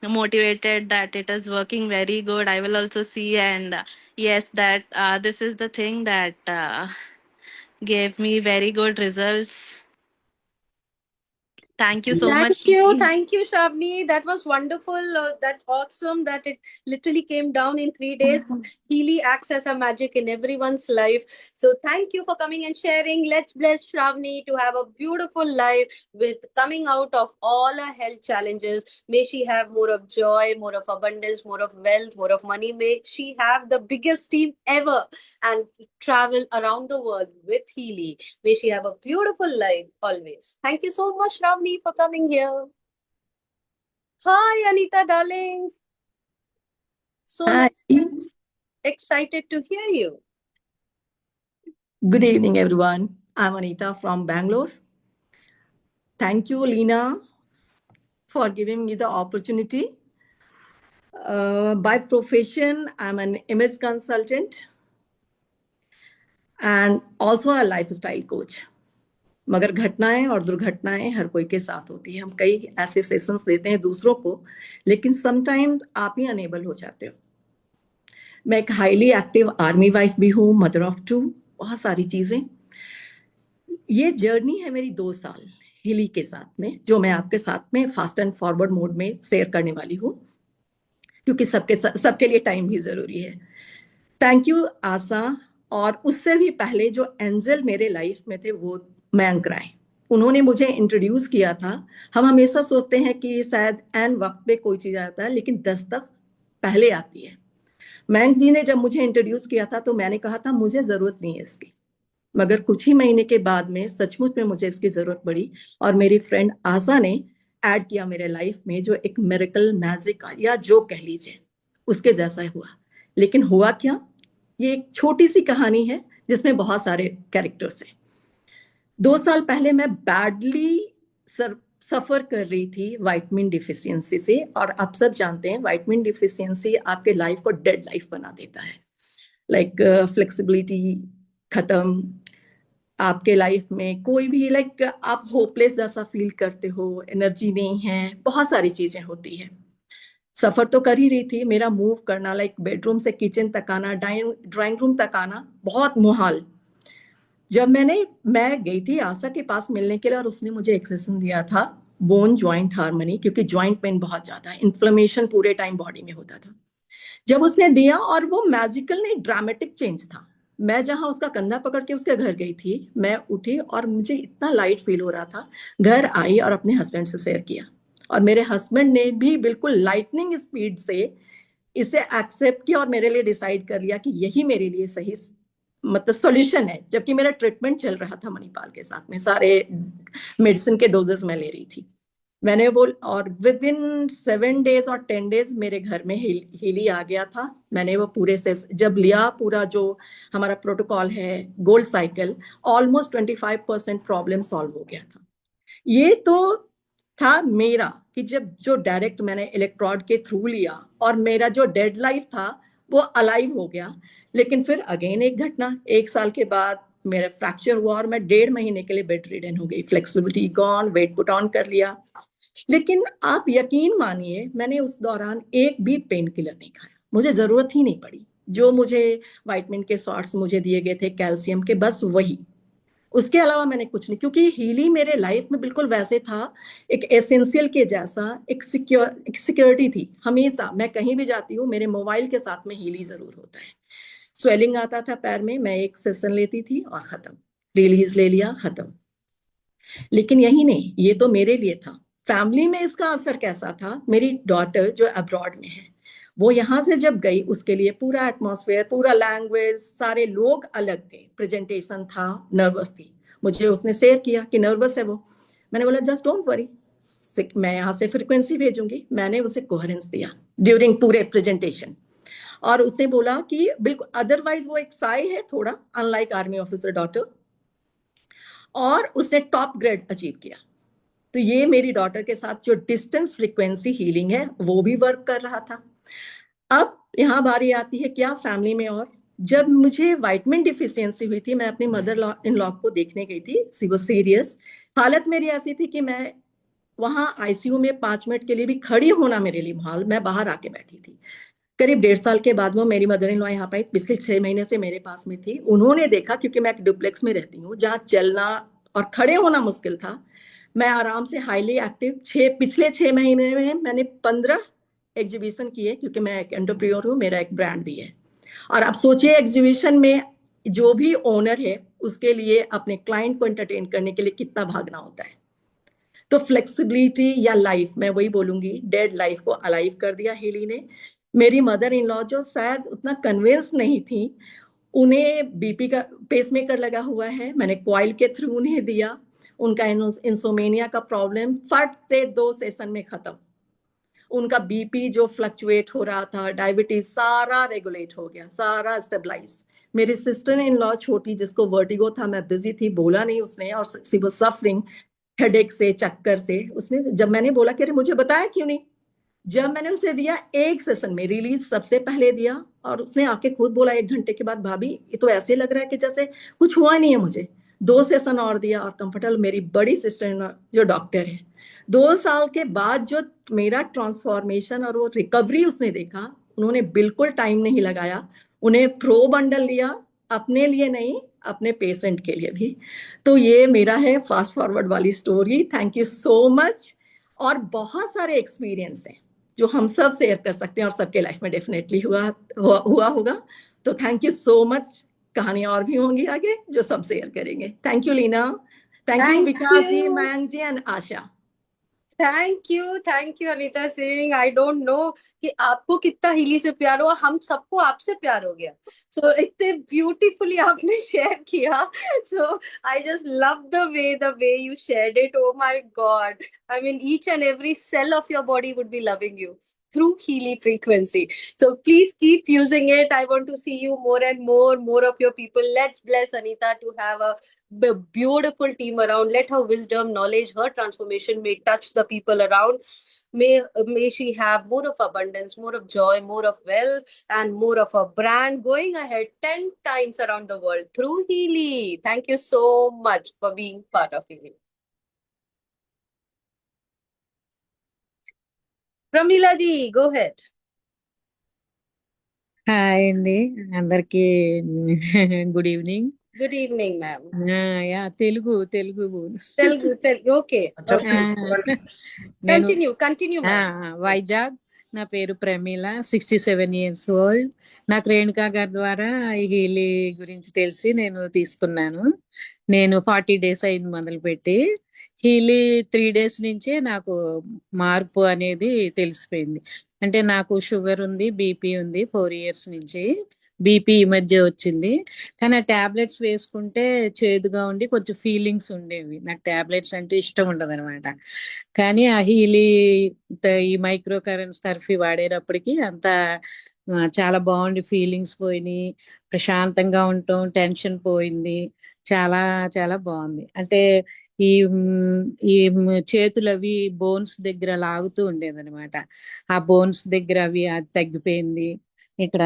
I: motivated that it is working very good. I will also see, and yes, that this is the thing that gave me very good results. Thank you so much.
A: Thank you, Shravani. That was wonderful. That's awesome that it literally came down in 3 days. Healy acts as a magic in everyone's life. So thank you for coming and sharing. Let's bless Shravani to have a beautiful life with coming out of all her health challenges. May she have more of joy, more of abundance, more of wealth, more of money. May she have the biggest team ever and travel around the world with Healy. May she have a beautiful life always. Thank you so much, Ravni, for coming here. Hi, Anita, darling. So
J: Hi.
A: excited to hear you.
J: Good evening, everyone. I'm Anita from Bangalore. Thank you, Leena, for giving me the opportunity. By profession, I'm an image consultant and also a lifestyle coach. मगर घटनाएं और दुर्घटनाएं हर कोई के साथ होती है. हम कई ऐसे सेशंस देते हैं दूसरों को, लेकिन समटाइम आप ही अनेबल हो जाते हो. मैं एक हाईली एक्टिव आर्मी वाइफ भी हूँ, मदर ऑफ 2, बहुत सारी चीजें. ये जर्नी है मेरी 2 साल हिली के साथ में, जो मैं आपके साथ में फास्ट एंड फॉरवर्ड मोड में शेयर करने वाली हूँ, क्योंकि सबके लिए टाइम भी जरूरी है. थैंक यू आशा. और उससे भी पहले जो एंजल मेरे लाइफ में थे वो मयंक राय, उन्होंने मुझे इंट्रोड्यूस किया था. हम हमेशा सोचते हैं कि शायद एन वक्त पे कोई चीज आता है, लेकिन दस्तक पहले आती है. मयंक जी ने जब मुझे इंट्रोड्यूस किया था तो मैंने कहा था मुझे जरूरत नहीं है इसकी, मगर कुछ ही महीने के बाद में सचमुच में मुझे इसकी जरूरत पड़ी और मेरी फ्रेंड आशा ने ऐड किया मेरे लाइफ में, जो एक मिरेकल मैजिक या जो कह लीजिए उसके जैसा हुआ. लेकिन हुआ क्या, ये एक छोटी सी कहानी है जिसमें बहुत सारे कैरेक्टर्स हैं. 2 साल पहले मैं बैडली सफर कर रही थी विटामिन डिफिशियंसी से, और आप सब जानते हैं विटामिन डिफिशियंसी आपके लाइफ को डेड लाइफ बना देता है. लाइक फ्लेक्सिबिलिटी खत्म, आपके लाइफ में कोई भी आप होपलेस जैसा फील करते हो, एनर्जी नहीं है, बहुत सारी चीजें होती है. सफर तो कर ही रही थी, मेरा मूव करना बेडरूम से किचन तक आना, ड्राइंग रूम तक आना बहुत मुहाल. जब मैं गई थी आशा के पास मिलने के लिए और उसने मुझे एक सेशन दिया था बोन जॉइंट हार्मनी, क्योंकि जॉइंट पेन बहुत ज्यादा है, इन्फ्लेमेशन पूरे टाइम बॉडी में होता था. जब उसने दिया और वो मैजिकल नहीं ड्रामेटिक चेंज था. मैं जहां उसका कंधा पकड़ के उसके घर गई थी, मैं उठी और मुझे इतना लाइट फील हो रहा था. घर आई और अपने हस्बैंड से शेयर किया, और मेरे हस्बैंड ने भी बिल्कुल लाइटनिंग स्पीड से इसे एक्सेप्ट किया और मेरे लिए डिसाइड कर लिया कि यही मेरे लिए सही सॉल्यूशन है. जबकि मेरा ट्रीटमेंट चल रहा था मणिपाल के साथ में, सारे मेडिसिन के डोजेस मैं ले रही थी. मैंने वो, और विद इन 7 डेज और 10 डेज मेरे घर में हीली आ गया था. मैंने वो पूरे से जब लिया, पूरा जो हमारा प्रोटोकॉल है gold cycle, almost 25% problem solve हो गया था. ये तो था मेरा कि जब जो डायरेक्ट मैंने इलेक्ट्रोड के थ्रू लिया और मेरा जो डेड लाइफ था वो अलाइव हो गया. लेकिन फिर अगेन एक घटना, 1 साल के बाद मेरा फ्रैक्चर हुआ और मैं 1.5 महीने के लिए बेड रिडन हो गई. Flexibility gone, weight put on कर लिया. लेकिन आप यकीन मानिए मैंने उस दौरान एक भी पेन किलर नहीं खाया, मुझे जरूरत ही नहीं पड़ी. जो मुझे विटामिन के शॉट्स मुझे दिए गए थे कैल्शियम के, बस वही. उसके अलावा मैंने कुछ नहीं, क्योंकि हीलिंग मेरे लाइफ में बिल्कुल वैसे था, एक एसेंशियल के जैसा, एक सिक्योरिटी थी। हमेशा मैं कहीं भी जाती हूँ, मेरे मोबाइल के साथ में हीलिंग जरूर होता है। स्वेलिंग आता था पैर में, मैं एक सेशन लेती थी और खत्म, रिलीज ले लिया, खत्म। लेकिन यही नहीं, ये तो मेरे लिए था। फैमिली में इसका असर कैसा था, मेरी डॉटर जो अब्रॉड में है, वो यहाँ से जब गई, उसके लिए पूरा एटमॉस्फेयर, पूरा लैंग्वेज, सारे लोग अलग थे, प्रेजेंटेशन था, नर्वस थी। मुझे उसने शेयर किया कि नर्वस है वो। मैंने बोला जस्ट डोंट वरी, मैं यहाँ से फ्रीक्वेंसी भेजूंगी। मैंने उसे कोहेरेंस दिया ड्यूरिंग पूरे प्रेजेंटेशन। और उसने बोला कि बिल्कुल, अदरवाइज वो एक साई है थोड़ा, अनलाइक आर्मी ऑफिसर डॉटर, और उसने टॉप ग्रेड अचीव किया। तो ये मेरी डॉटर के साथ जो डिस्टेंस फ्रीक्वेंसी हीलिंग है वो भी वर्क कर रहा था। अब यहाँ बारी आती है क्या, फैमिली में। और जब मुझे वाइटमिन डिफिशियंसी हुई थी, मैं अपनी मदर इन लॉ को देखने गई थी, सी वो सीरियस। हालत मेरी ऐसी थी कि मैं वहां आईसीयू में 5 मिनट के लिए भी खड़ी होना मेरे लिए मुहाल, मैं बाहर आके बैठी थी। करीब 1.5 साल के बाद वो मेरी मदर इन लॉ यहाँ पे पिछले 6 महीने से मेरे पास में थी। उन्होंने देखा, क्योंकि मैं एक डुप्लेक्स में रहती हूँ जहाँ चलना और खड़े होना मुश्किल था, मैं आराम से हाईली एक्टिव, पिछले 6 महीने में मैंने 15 एग्जीबिशन किए, क्योंकि मैं एक एंटरप्रेन्योर हूँ, मेरा एक ब्रांड भी है। और आप सोचिए, एग्जीबिशन में जो भी ओनर है उसके लिए अपने क्लाइंट को एंटरटेन करने के लिए कितना भागना होता है। तो फ्लेक्सिबिलिटी या लाइफ, मैं वही बोलूंगी, डेड लाइफ को अलाइव कर दिया हीली ने। मेरी मदर इन लॉ जो शायद उतना कन्विंस नहीं थी, उन्हें बीपी का पेसमेकर लगा हुआ है, मैंने कॉइल के थ्रू उन्हें दिया। उनका इंसोमेनिया का प्रॉब्लम फट से 2 सेशन में खत्म। उनका बीपी जो फ्लक्चुएट हो रहा था, डायबिटीज, सारा रेगुलेट हो गया, सारा स्टेबलाइज। मेरी सिस्टर इन लॉ छोटी, जिसको वर्टिगो था, मैं बिजी थी, बोला नहीं उसने, और सी वाज सफरिंग हेडेक से, चक्कर से। उसने, जब मैंने बोला कि अरे मुझे बताया क्यों नहीं, जब मैंने उसे दिया एक सेशन में, रिलीज सबसे पहले दिया, और उसने आके खुद बोला 1 घंटे के बाद, भाभी ये तो ऐसे लग रहा है कि जैसे कुछ हुआ नहीं है मुझे। 2 सेशन और दिया और कंफर्टेबल। मेरी बड़ी सिस्टर जो डॉक्टर है, 2 साल के बाद जो मेरा ट्रांसफॉर्मेशन और वो रिकवरी उसने देखा, उन्होंने बिल्कुल टाइम नहीं लगाया, उन्हें प्रो बंडल लिया, अपने लिए नहीं, अपने पेशेंट के लिए भी। तो ये मेरा है फास्ट फॉरवर्ड वाली story. Thank you so much. और बहुत सारे एक्सपीरियंस हैं जो हम सब शेयर कर सकते हैं, और सबके लाइफ में डेफिनेटली हुआ होगा। तो थैंक यू सो मच। कहानियां और भी होंगी आगे जो सब शेयर करेंगे। Thank you Leena, thank you
A: Thank
J: Vikas ji,
A: you.
J: Mayank ji and Asha.
A: Thank you Anita Singh. I don't know कि आपको कितना हीली से प्यार हुआ, हम सबको आपसे प्यार हो गया। सो इतने ब्यूटीफुली आपने शेयर किया। So I just love the way you shared it. Oh my God, I mean each and every cell of your body would be loving you through Healy frequency. So please keep using it. I want to see you more and more of your people. Let's bless Anita to have a beautiful team around. Let her wisdom, knowledge, her transformation may touch the people around. May she have more of abundance, more of joy, more of wealth, and more of a brand going ahead 10 times around the world through Healy. Thank you so much for being part of Healy. Pramila ji, go ahead.
K: Hi అండి అందరికి good evening.
A: Good evening, ma'am.
K: Yeah Telugu
A: Telugu. Okay.
K: నేను
A: Continue, ma'am.
K: Vizag. నా పేరు Pramila, 67 years old. నాకు రేణుకా గారి ద్వారా ఈ Healy గురించి తెలిసి నేను తీసుకున్నాను. నేను 40 days అయింది మొదలుపెట్టి. హీలీ 3 days నుంచే నాకు మార్పు అనేది తెలిసిపోయింది. అంటే నాకు షుగర్ ఉంది, బీపీ ఉంది 4 years నుంచి. బీపీ ఈ మధ్య వచ్చింది, కానీ ఆ టాబ్లెట్స్ వేసుకుంటే చేదుగా ఉండి కొంచెం ఫీలింగ్స్ ఉండేవి. నాకు టాబ్లెట్స్ అంటే ఇష్టం ఉండదు అనమాట. కానీ ఆ హీలీ ఈ మైక్రో కరెంట్స్ థెరపీ వాడేటప్పటికి అంతా చాలా బాగుంది, ఫీలింగ్స్ పోయినాయి, ప్రశాంతంగా ఉండటం, టెన్షన్ పోయింది, చాలా చాలా బాగుంది. అంటే ఈ చేతులు అవి బోన్స్ దగ్గర లాగుతూ ఉండేది అనమాట. ఆ బోన్స్ దగ్గర అవి అది తగ్గిపోయింది. ఇక్కడ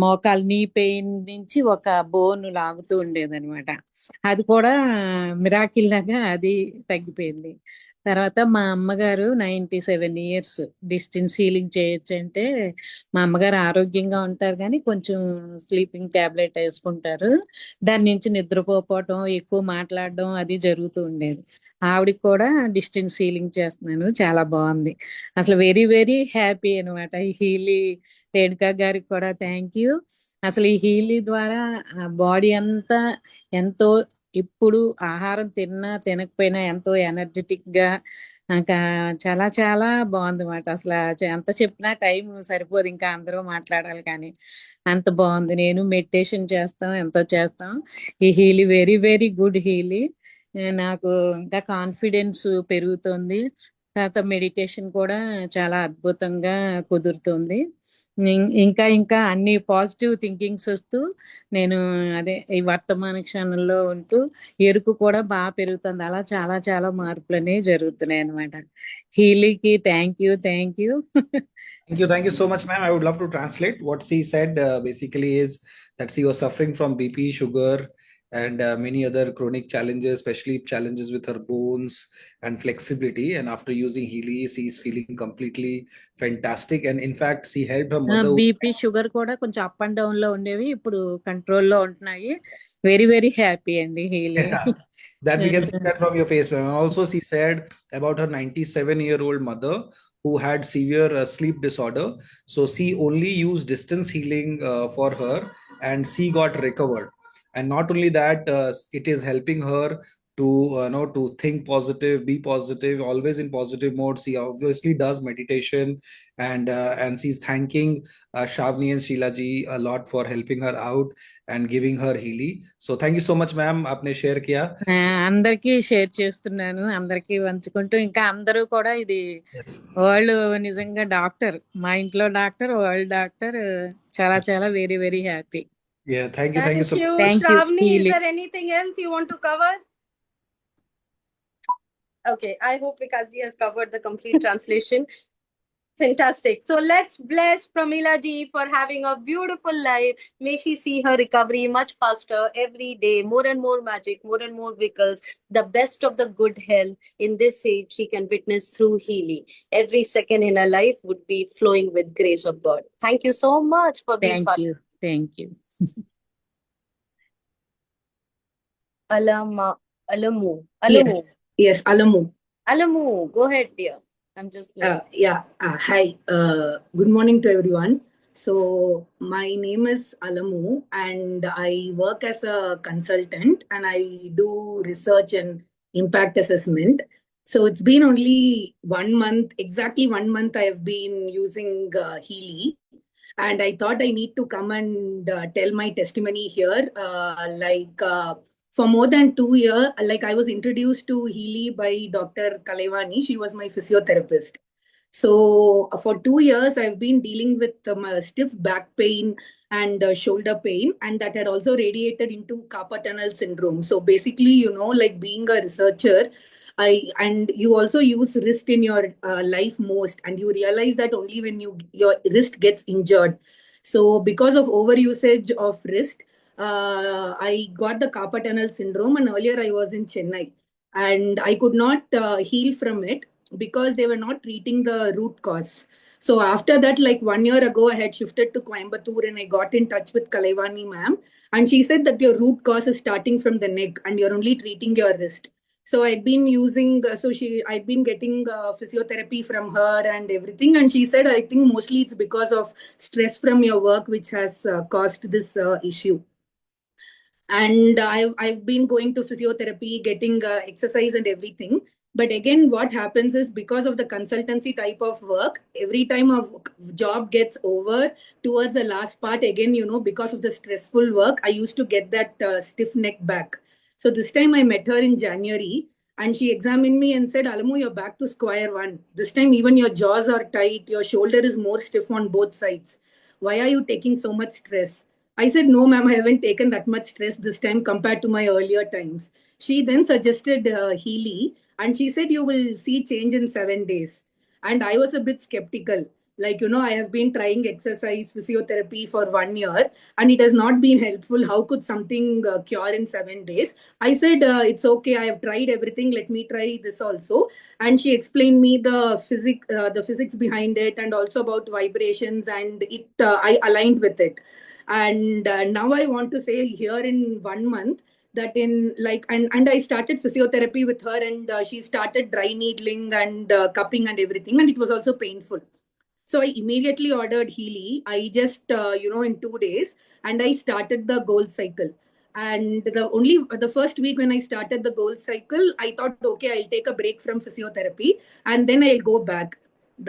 K: మోకాలు నీ పెయిన్ నుంచి ఒక బోన్ లాగుతూ ఉండేదన్నమాట. అది కూడా మిరాకిల్ లాగా అది తగ్గిపోయింది. తర్వాత మా అమ్మగారు 97 ఇయర్స్ డిస్టెన్స్ హీలింగ్ చేయొచ్చు అంటే, మా అమ్మగారు ఆరోగ్యంగా ఉంటారు కానీ కొంచెం స్లీపింగ్ టాబ్లెట్ వేసుకుంటారు. దాని నుంచి నిద్రపోవటం, ఎక్కువ మాట్లాడడం అది జరుగుతూ ఉండేది. ఆవిడకి కూడా డిస్టెన్స్ హీలింగ్ చేస్తున్నాను. చాలా బాగుంది. అసలు వెరీ వెరీ హ్యాపీ అనమాట. ఈ హీలీ రేణుకా గారికి కూడా థ్యాంక్ యూ. అసలు ఈ హీలీ ద్వారా బాడీ అంతా ఎంతో, ఇప్పుడు ఆహారం తిన్నా తినకపోయినా ఎంతో ఎనర్జెటిక్ గా, ఇంకా చాలా చాలా బాగుందన్నమాట. అసలు ఎంత చెప్పినా టైం సరిపోదు, ఇంకా అందరూ మాట్లాడాలి కానీ అంత బాగుంది. నేను మెడిటేషన్ చేస్తాం, ఎంతో చేస్తాం. ఈ Healy very very good Healy. నాకు ఇంకా కాన్ఫిడెన్స్ పెరుగుతుంది. తర్వాత మెడిటేషన్ కూడా చాలా అద్భుతంగా కుదురుతుంది. ఇంకా ఇంకా అన్ని పాజిటివ్ థింకింగ్స్ వస్తూ నేను అదే ఈ వర్తమాన క్షణంలో ఉంటూ ఎరుకు కూడా బాగా పెరుగుతుంది. అలా చాలా చాలా మార్పులు అనేవి జరుగుతున్నాయి అనమాట. హీలీకి thank you.
C: Thank you so much, ma'am. I would love to translate what she said. Basically, is that she was suffering from BP, sugar, and many other chronic challenges, especially challenges with her bones and flexibility. And after using Healy, she is feeling completely fantastic. And in fact, she helped her mother.
K: BP sugar కూడా కొంచెం up and down లో ఉండేవి, ఇప్పుడు కంట్రోల్లో ఉంటున్నాయి. Very very happy అండి Healy.
C: That we can see that from your face, ma'am. Also, she said about her 97-year-old mother who had severe sleep disorder. So she only used distance healing for her, and she got recovered. And not only that, it is helping her to to think positive, be positive, always in positive mode. She obviously does meditation, and she's thanking Shavni and Sheila ji a lot for helping her out and giving her Healy. So thank you so much, ma'am. आपने share किया.
K: అందరికి share చేస్తున్నాను, అందరికి పంచుకుంటూ. ఇంకా అందరూ కూడా ఇది వరల్డ్ నిజంగా డాక్టర్, మా ఇంట్లో డాక్టర్, వరల్డ్ డాక్టర్. చాలా చాలా very very happy.
C: Yeah, thank you so much.
K: Thank you,
A: Shravani, is
K: Healy.
A: there anything else you want to cover? Okay, I hope Vikas ji has covered the complete translation. Fantastic. So let's bless Pramila ji for having a beautiful life. May she see her recovery much faster every day. More and more magic, more and more vehicles. The best of the good health in this age she can witness through Healy. Every second in her life would be flowing with grace of God. Thank you so much for being part.
K: Thank you.
A: Alamu.
L: Yes, Alamu.
A: Alamu, go ahead, dear. I'm just
L: Hi. Good morning to everyone. So my name is Alamu, and I work as a consultant, and I do research and impact assessment. So it's been only 1 month, exactly 1 month I have been using Healy, and I thought I need to come and tell my testimony here. For more than 2 years, I was introduced to Healy by Dr. Kalaivani. She was my physiotherapist. So for 2 years, I've been dealing with stiff back pain and shoulder pain, and that had also radiated into carpal tunnel syndrome. So basically, being a researcher, and you also use wrist in your life most, and you realize that only when your wrist gets injured. So because of overusage of wrist, I got the carpal tunnel syndrome, and earlier I was in Chennai, and I could not heal from it because they were not treating the root cause. So after that, 1 year ago, I had shifted to Coimbatore, and I got in touch with Kalaivani ma'am, and she said that your root cause is starting from the neck and you're only treating your wrist. So I'd been using, I'd been getting physiotherapy from her and everything. And she said, I think mostly it's because of stress from your work, which has caused this issue. And I've been going to physiotherapy, getting exercise and everything. But again, what happens is because of the consultancy type of work, every time a job gets over towards the last part, again, because of the stressful work, I used to get that stiff neck back. So this time I met her in January, and she examined me and said, Alamu, you're back to square one. This time even your jaws are tight, your shoulder is more stiff on both sides. Why are you taking so much stress? I said, no, ma'am, I haven't taken that much stress this time compared to my earlier times. She then suggested Healy, and she said, you will see change in 7 days. And I was a bit skeptical. Like, I have been trying exercise, physiotherapy for 1 year, and it has not been helpful. How could something cure in 7 days? I said, it's okay. I have tried everything. Let me try this also. And she explained me the physics behind it, and also about vibrations, and I aligned with it. And now I want to say here in 1 month that and I started physiotherapy with her, and she started dry needling and cupping and everything, and it was also painful. So I immediately ordered Healy. I just, in 2 days, and I started the goal cycle. And the first week when I started the goal cycle, I thought, okay, I'll take a break from physiotherapy and then I'll go back.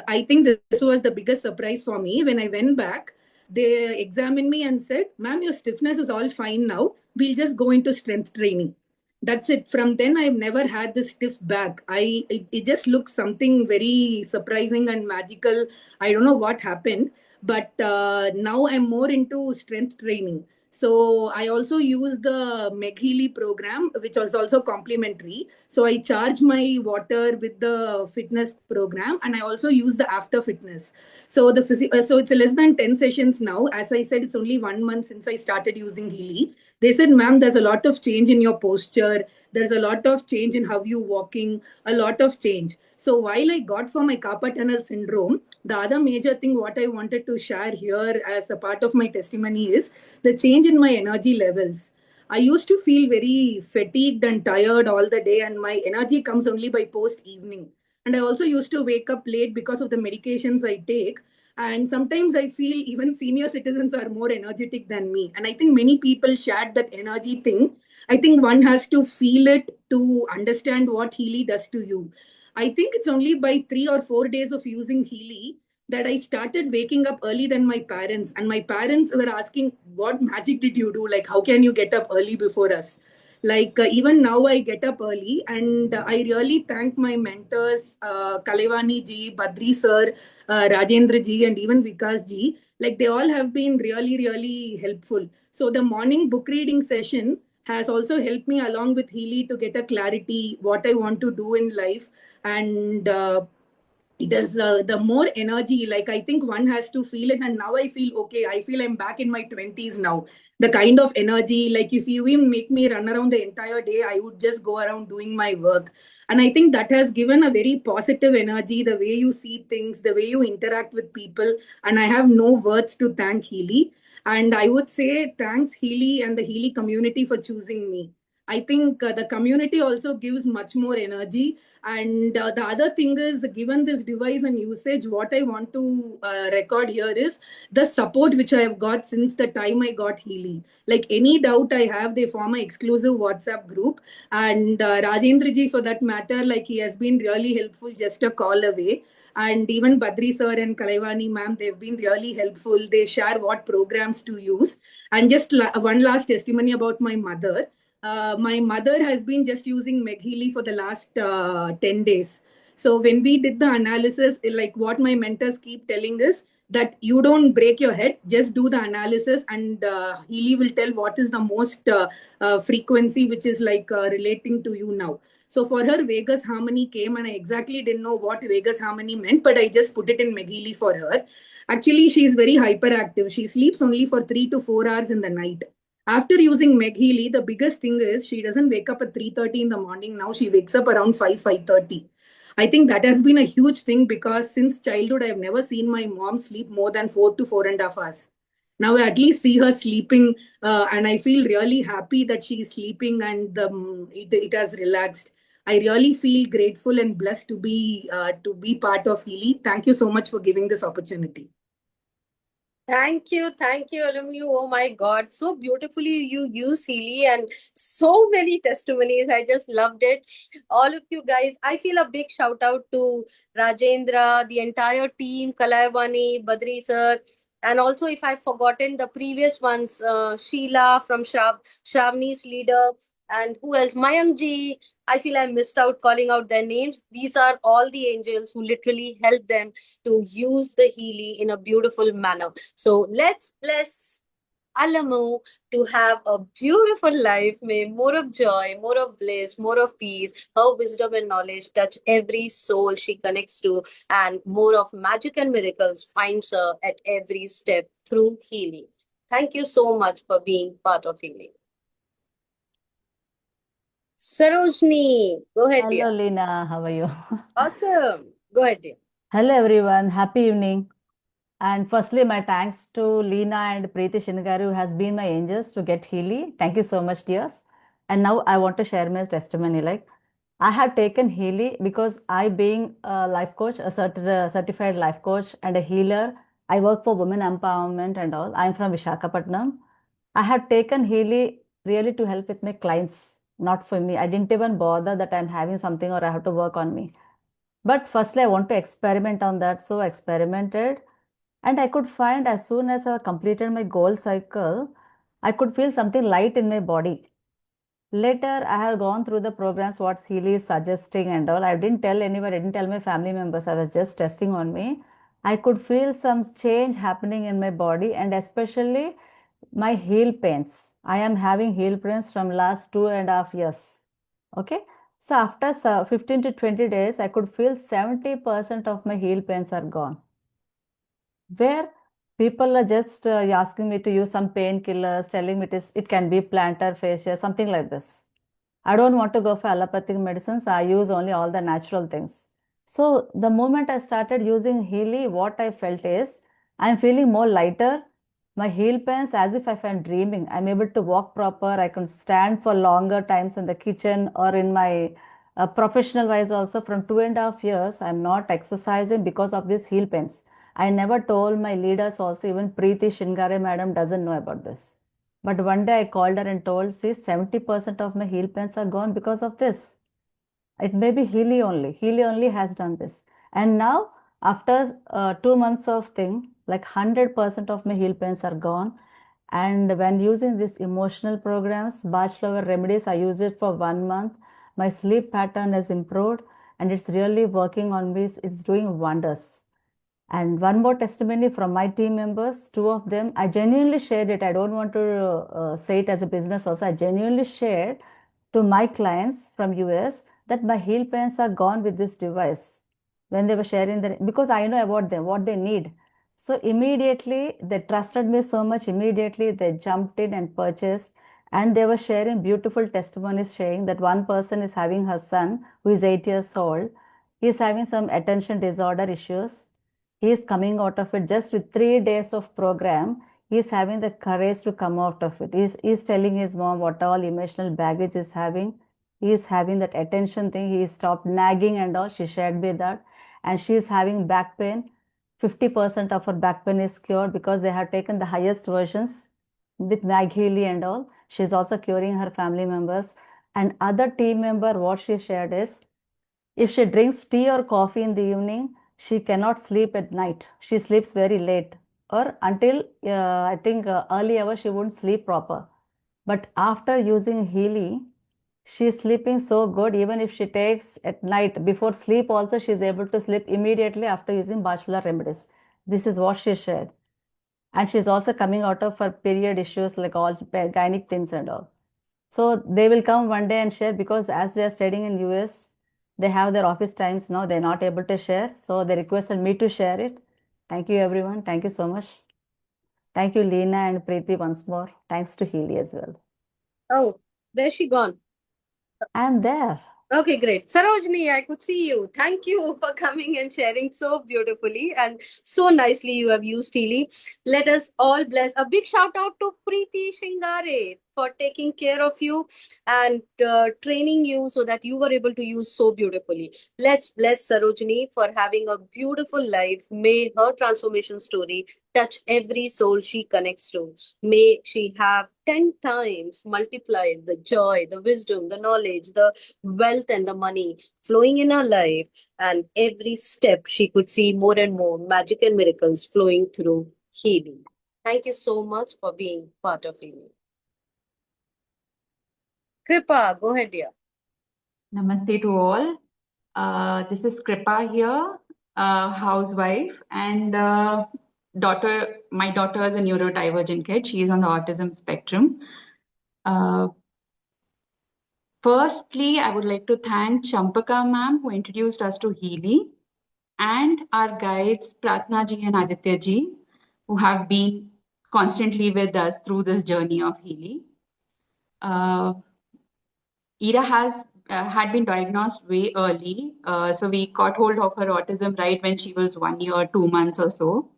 L: I think this was the biggest surprise for me. When I went back, they examined me and said, ma'am, your stiffness is all fine now. We'll just go into strength training. That's it. From then I've never had this stiff back. It just looks something very surprising and magical. I don't know what happened, but now I'm more into strength training. So I also use the Meg Healy program, which was also complimentary. So I charge my water with the fitness program, and I also use the after fitness. So so it's less than 10 sessions now. As I said, it's only 1 month since I started using Healy. They said, ma'am, there's a lot of change in your posture. There's a lot of change in how you walking, a lot of change. So while I got for my carpal tunnel syndrome, the other major thing what I wanted to share here as a part of my testimony is the change in my energy levels. I used to feel very fatigued and tired all the day, and my energy comes only by post evening. And I also used to wake up late because of the medications I take. And sometimes I feel even senior citizens are more energetic than me. And I think many people shared that energy thing. I think one has to feel it to understand what Healy does to you. I think it's only by 3 or 4 days of using Healy that I started waking up early than my parents. And my parents were asking, what magic did you do? Like, how can you get up early before us? Like, even now I get up early, and I really thank my mentors, Kalevani ji, Badri sir, Rajendra ji, and even Vikas ji. Like, they all have been really, really helpful. So the morning book reading session has also helped me along with Healy to get a clarity what I want to do in life. And it is the more energy, like I think one has to feel it. And now I feel okay. I feel I'm back in my 20s now. The kind of energy, like if you even make me run around the entire day, I would just go around doing my work. And I think that has given a very positive energy, the way you see things, the way you interact with people. And I have no words to thank Healy. And I would say thanks Healy and the Healy community for choosing me. I think the community also gives much more energy. And the other thing is, given this device and usage, what I want to record here is the support which I have got since the time I got Healy. Like any doubt I have, they form an exclusive WhatsApp group. And Rajendra ji, for that matter, like he has been really helpful, just a call away. And even Badri sir and Kalaivani ma'am, they've been really helpful. They share what programs to use. And just one last testimony about my mother. My mother has been just using Meg Healy for the last 10 days. So when we did the analysis, like what my mentors keep telling us, that you don't break your head, just do the analysis, and Healy will tell what is the most frequency which is like relating to you now. So for her, Vegas Harmony came, and I exactly didn't know what Vegas Harmony meant, but I just put it in Meg Healy for her. Actually, she is very hyperactive. She sleeps only for 3 to 4 hours in the night. After using Meg Healy, the biggest thing is she doesn't wake up at 3:30 in the morning. Now she wakes up around 5:30. I think that has been a huge thing, because since childhood, I've never seen my mom sleep more than 4 to 4.5 hours. Now I at least see her sleeping, and I feel really happy that she is sleeping, and it has relaxed. I really feel grateful and blessed to be part of Healy. Thank you so much for giving this opportunity.
A: Thank you, Alamu. Oh my God, so beautifully you use Healy, and so many testimonies. I just loved it. All of you guys, I feel a big shout out to Rajendra, the entire team, Kalaivani, Badri sir, and also if I've forgotten the previous ones, Sheila from Shravani's leader, and who else? Mayank ji. I feel I missed out calling out their names. These are all the angels who literally helped them to use the Healy in a beautiful manner. So let's bless Alamu to have a beautiful life. May more of joy, more of bliss, more of peace, her wisdom and knowledge touch every soul she connects to, and more of magic and miracles finds her at every step through healing. Thank you so much for being part of healing. Sarojini, go ahead,
M: Hello,
A: dear.
M: Lina. How are you?
A: Awesome. Go ahead, dear.
M: Hello, everyone. Happy evening. And firstly, my thanks to Lina and Preeti Shingaru, who has been my angels to get Healy. Thank you so much, dears. And now I want to share my testimony. Like, I have taken Healy because I, being a life coach, a certified life coach, and a healer, I work for women empowerment and all. I'm from Visakhapatnam. I have taken Healy really to help with my clients, not for me. I didn't even bother that I'm having something or I have to work on me. But firstly, I want to experiment on that. So I experimented, and I could find as soon as I completed my goal cycle, I could feel something light in my body. Later, I have gone through the programs what Healy is suggesting and all. I didn't tell anyone, I didn't tell my family members. I was just testing on me. I could feel some change happening in my body, and especially my heel pains. I am having heel pains from last 2.5 years. Okay. So after 15 to 20 days, I could feel 70% of my heel pains are gone. Where people are just asking me to use some painkillers, telling me it can be plantar fascia, something like this. I don't want to go for allopathic medicines. I use only all the natural things. So the moment I started using Healy, what I felt is I'm feeling more lighter. My heel pains, as if I'm dreaming. I'm able to walk proper. I can stand for longer times in the kitchen or in my professional wise also. From 2.5 years, I'm not exercising because of these heel pains. I never told my leaders also, even Preeti Shingare madam doesn't know about this. But one day I called her and told, see, 70% of my heel pains are gone because of this. It may be Healy only. Healy only has done this. And now, after 2 months of thing, like 100% of my heel pains are gone. And when using these emotional programs, Bach Flower remedies, I used it for 1 month. My sleep pattern has improved, and it's really working on me. It's doing wonders. And one more testimony from my team members, 2 of them, I genuinely shared it. I don't want to say it as a business also. I genuinely shared to my clients from US that my heel pains are gone with this device when they were sharing because I know about them, what they need. So immediately they trusted me so much. Immediately they jumped in and purchased, and they were sharing beautiful testimonies saying that one person is having her son who is 8 years old. He is having some attention disorder issues. He is coming out of it just with 3 days of program. He is having the courage to come out of it. He's telling his mom what all emotional baggage is having. He is having that attention thing. He stopped nagging and all. She shared me that. And she is having back pain. 50% of her back pain is cured because they have taken the highest versions with Mag Healy and all. She's also curing her family members. And other team member, what she shared is, if she drinks tea or coffee in the evening, she cannot sleep at night. She sleeps very late, or until I think early hours she won't sleep proper. But after using Healy, she's sleeping so good. Even if she takes at night before sleep, also she's able to sleep immediately after using Bachelor remedies. This is what she shared. And she's also coming out of her period issues like all gynec things and all. So they will come one day and share because as they are studying in US, they have their office times now. They're not able to share. So they requested me to share it. Thank you, everyone. Thank you so much. Thank you, Leena and Preeti, once more. Thanks to Healy as well.
A: Oh, where's she gone?
M: I'm there.
A: Okay, great. Sarojini, I could see you. Thank you for coming and sharing so beautifully and so nicely you have used Healy. Let us all bless. A big shout out to Preeti Shingare for taking care of you and training you so that you were able to use so beautifully. Let's bless Sarojini for having a beautiful life. May her transformation story touch every soul she connects to. May she have 10 times multiplied the joy, the wisdom, the knowledge, the wealth and the money flowing in her life, and every step she could see more and more magic and miracles flowing through healing. Thank you so much for being part of healing. Kripa, go ahead, dear.
N: Namaste to all. This is Kripa here, housewife, and my daughter is a neurodivergent kid. She is on the autism spectrum. Firstly, I would like to thank Champaka ma'am who introduced us to Healy, and our guides Pratna ji and Aditya ji who have been constantly with us through this journey of Healy. Ira had been diagnosed way early, so we caught hold of her autism right when she was 1 year, 2 months or so,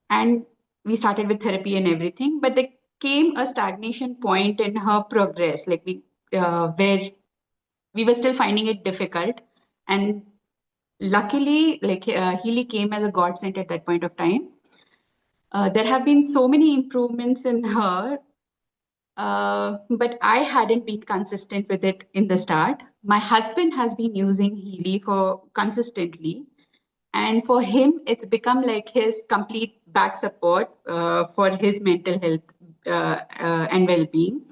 N: and we started with therapy and everything. But there came a stagnation point in her progress, like where we were still finding it difficult, and luckily, Healy came as a godsend at that point of time. There have been so many improvements in her. But I hadn't been consistent with it in the start. My husband has been using Healy for consistently, and for him, it's become like his complete back support for his mental health and well-being.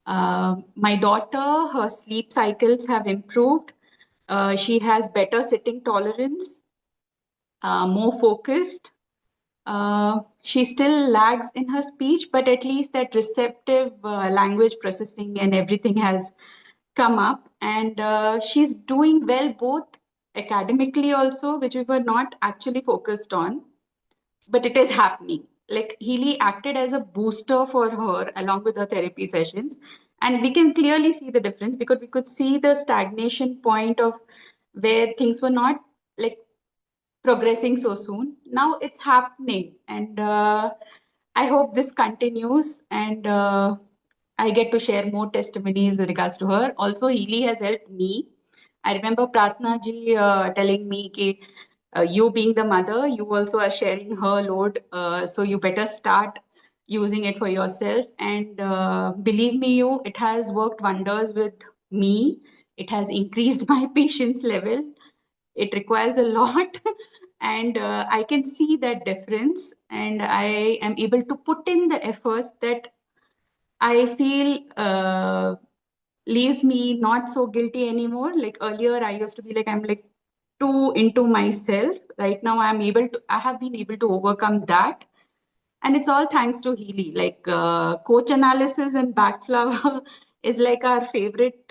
N: My daughter, her sleep cycles have improved. She has better sitting tolerance, more focused. She still lags in her speech, but at least that receptive language processing and everything has come up. And she's doing well both academically also, which we were not actually focused on, but it is happening. Like Healy acted as a booster for her along with her therapy sessions. And we can clearly see the difference because we could see the stagnation point of where things were not like progressing so soon. Now it's happening, and I hope this continues, and I get to share more testimonies with regards to her. Also, Healy has helped me. I remember Pratna ji telling me कि you being the mother, you also are sharing her load, so you better start using it for yourself. And believe me, it has worked wonders with me. It has increased my patience level. It requires a lot, and I can see that difference, and I am able to put in the efforts that I feel leaves me not so guilty anymore. Like earlier, I used to be like, I'm like too into myself. Right now, I have been able to overcome that. And it's all thanks to Healy. Like coach analysis and backflower is like our favorite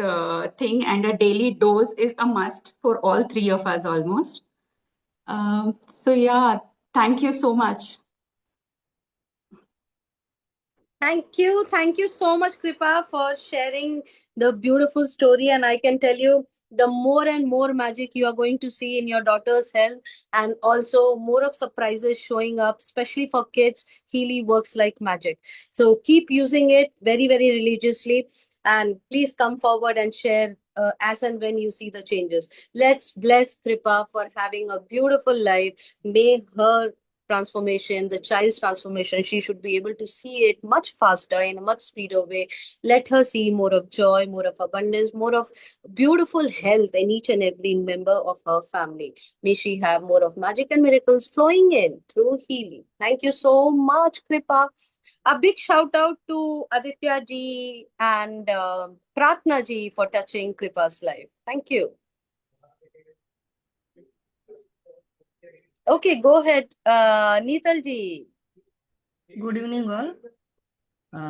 N: thing, and a daily dose is a must for all three of us almost. So yeah, thank you so much.
A: Thank you so much, Kripa, for sharing the beautiful story. And I can tell you, the more and more magic you are going to see in your daughter's health, and also more of surprises showing up, especially for kids. Healy works like magic. So keep using it very, very religiously. And please come forward and share as and when you see the changes. Let's bless Kripa for having a beautiful life. May her transformation, the child's transformation, she should be able to see it much faster in a much speedier way. Let her see more of joy, more of abundance, more of beautiful health in each and every member of her family. May she have more of magic and miracles flowing in through Healy. Thank you so much, Kripa. A big shout out to Aditya ji and Pratna ji for touching Kripa's life. Thank you. Okay, go ahead, Neetal ji.
O: Good evening, all.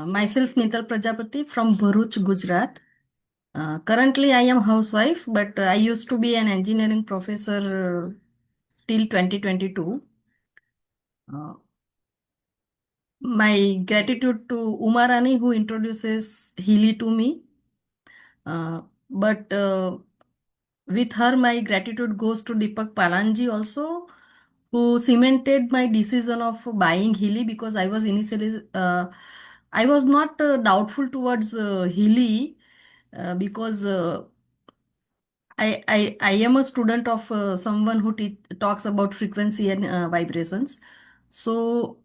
O: Myself, Neetal Prajapati from Bharuch, Gujarat. Currently, I am housewife, but I used to be an engineering professor till 2022. My gratitude to Umarani, who introduces Healy to me. But with her, my gratitude goes to Deepak Palanji also, who cemented my decision of buying Healy, because I was initially I was not doubtful towards Healy because I am a student of someone who talks about frequency and vibrations. So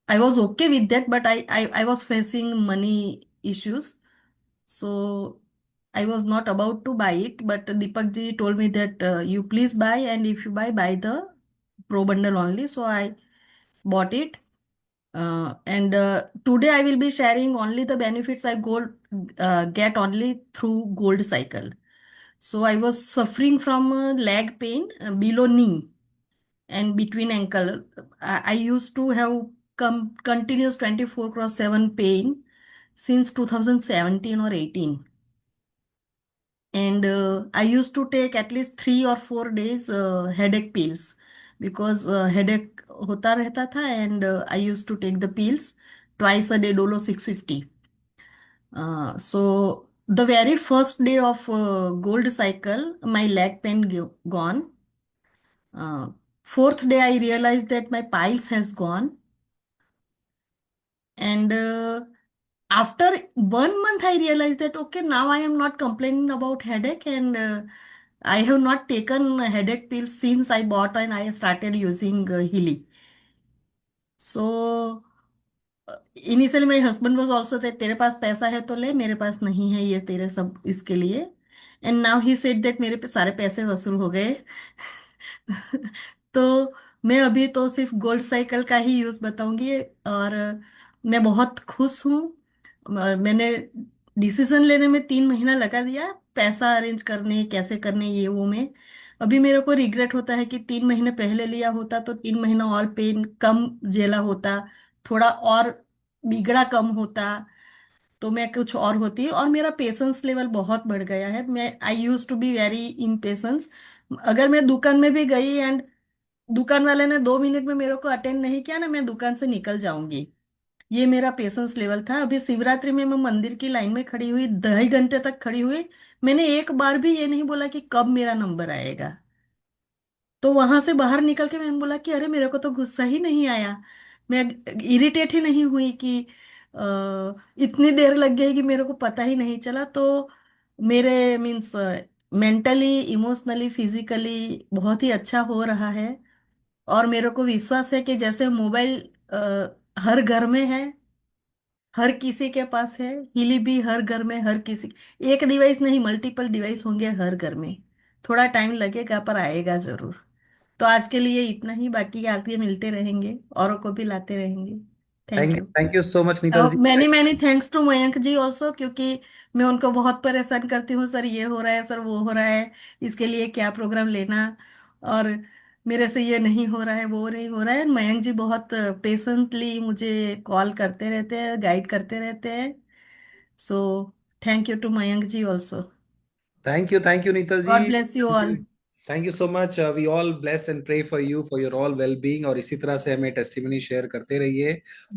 O: I was okay with that, but I was facing money issues. So I was not about to buy it, but Deepak ji told me that you please buy, and if you buy the Pro bundle only. So I bought it. And today I will be sharing only the benefits I get only through Gold Cycle. So I was suffering from leg pain below knee. and between ankle. I used to have continuous 24/7 pain since 2017 or 18. And I used to take at least 3 or 4 days headache pills because headache hota rehta tha, and I used to take the pills twice a day, Dolo 650. So the very first day of gold cycle, my leg pain gone. Uh, Fourth day, I realized that my piles has gone. And after 1 month, I realized that, okay, now I am not complaining about headache, and I have not taken a headache pills since I bought and I started using Healy. So initially my husband was also that तेरे पास पैसा है तो ले, मेरे पास नहीं है, ये तेरे सब इसके लिए. And now he said that मेरे पे सारे पैसे वसूल हो गए. तो मैं अभी तो सिर्फ गोल्ड साइकिल का ही यूज बताऊंगी. और मैं बहुत खुश हूँ. मैंने डिसीजन लेने में 3 महीना लगा दिया, पैसा अरेंज करने कैसे करने ये वो में. अभी मेरे को रिग्रेट होता है कि 3 महीने पहले लिया होता तो 3 महीना और पेन कम झेला होता, थोड़ा और बिगड़ा कम होता, तो मैं कुछ और होती. और मेरा पेशेंस लेवल बहुत बढ़ गया है. मैं I used to be very impatience. अगर मैं दुकान में भी गई एंड दुकान वाले ने 2 मिनट में मेरे को अटेंड नहीं किया ना, मैं दुकान से निकल जाऊंगी. ये मेरा पेशेंस लेवल था. अभी शिवरात्रि में मैं मंदिर की लाइन में खड़ी हुई, 2.5 घंटे तक खड़ी हुई. मैंने एक बार भी ये नहीं बोला कि कब मेरा नंबर आएगा. तो वहां से बाहर निकल के मैंने बोला कि अरे मेरे को तो गुस्सा ही नहीं आया, मैं इरिटेट ही नहीं हुई कि इतनी देर लग गई कि मेरे को पता ही नहीं चला. तो मेरे मीन्स मेंटली, इमोशनली, फिजिकली बहुत ही अच्छा हो रहा है. और मेरे को विश्वास है कि जैसे मोबाइल हर घर में है, हर किसी के पास है, हिली भी हर घर में, हर किसी, एक डिवाइस नहीं मल्टीपल डिवाइस होंगे हर घर में. थोड़ा टाइम लगेगा पर आएगा जरूर. तो आज के लिए इतना ही, बाकी आगे मिलते रहेंगे, औरों को भी लाते रहेंगे. Thank you.
C: Thank you so much Neetal ji.
O: Many many thanks to Mayank ji also, क्योंकि मैं उनको बहुत परेशान करती हूँ, सर ये हो रहा है, सर वो हो रहा है, इसके लिए क्या प्रोग्राम लेना, और मेरे से ये नहीं हो रहा है, वो नहीं हो रहा है. मयंक जी बहुत पेशेंटली मुझे कॉल करते रहते हैं, गाइड करते रहते हैं. So thank you to Mayank ji also.
C: Thank you, Neetal
O: Goud
C: ji.
O: Bless you all.
C: Thank you so much. We all bless and pray for you for your all well-being. और इसी तरह से हमें टेस्टिमनी शेयर करते रहिए.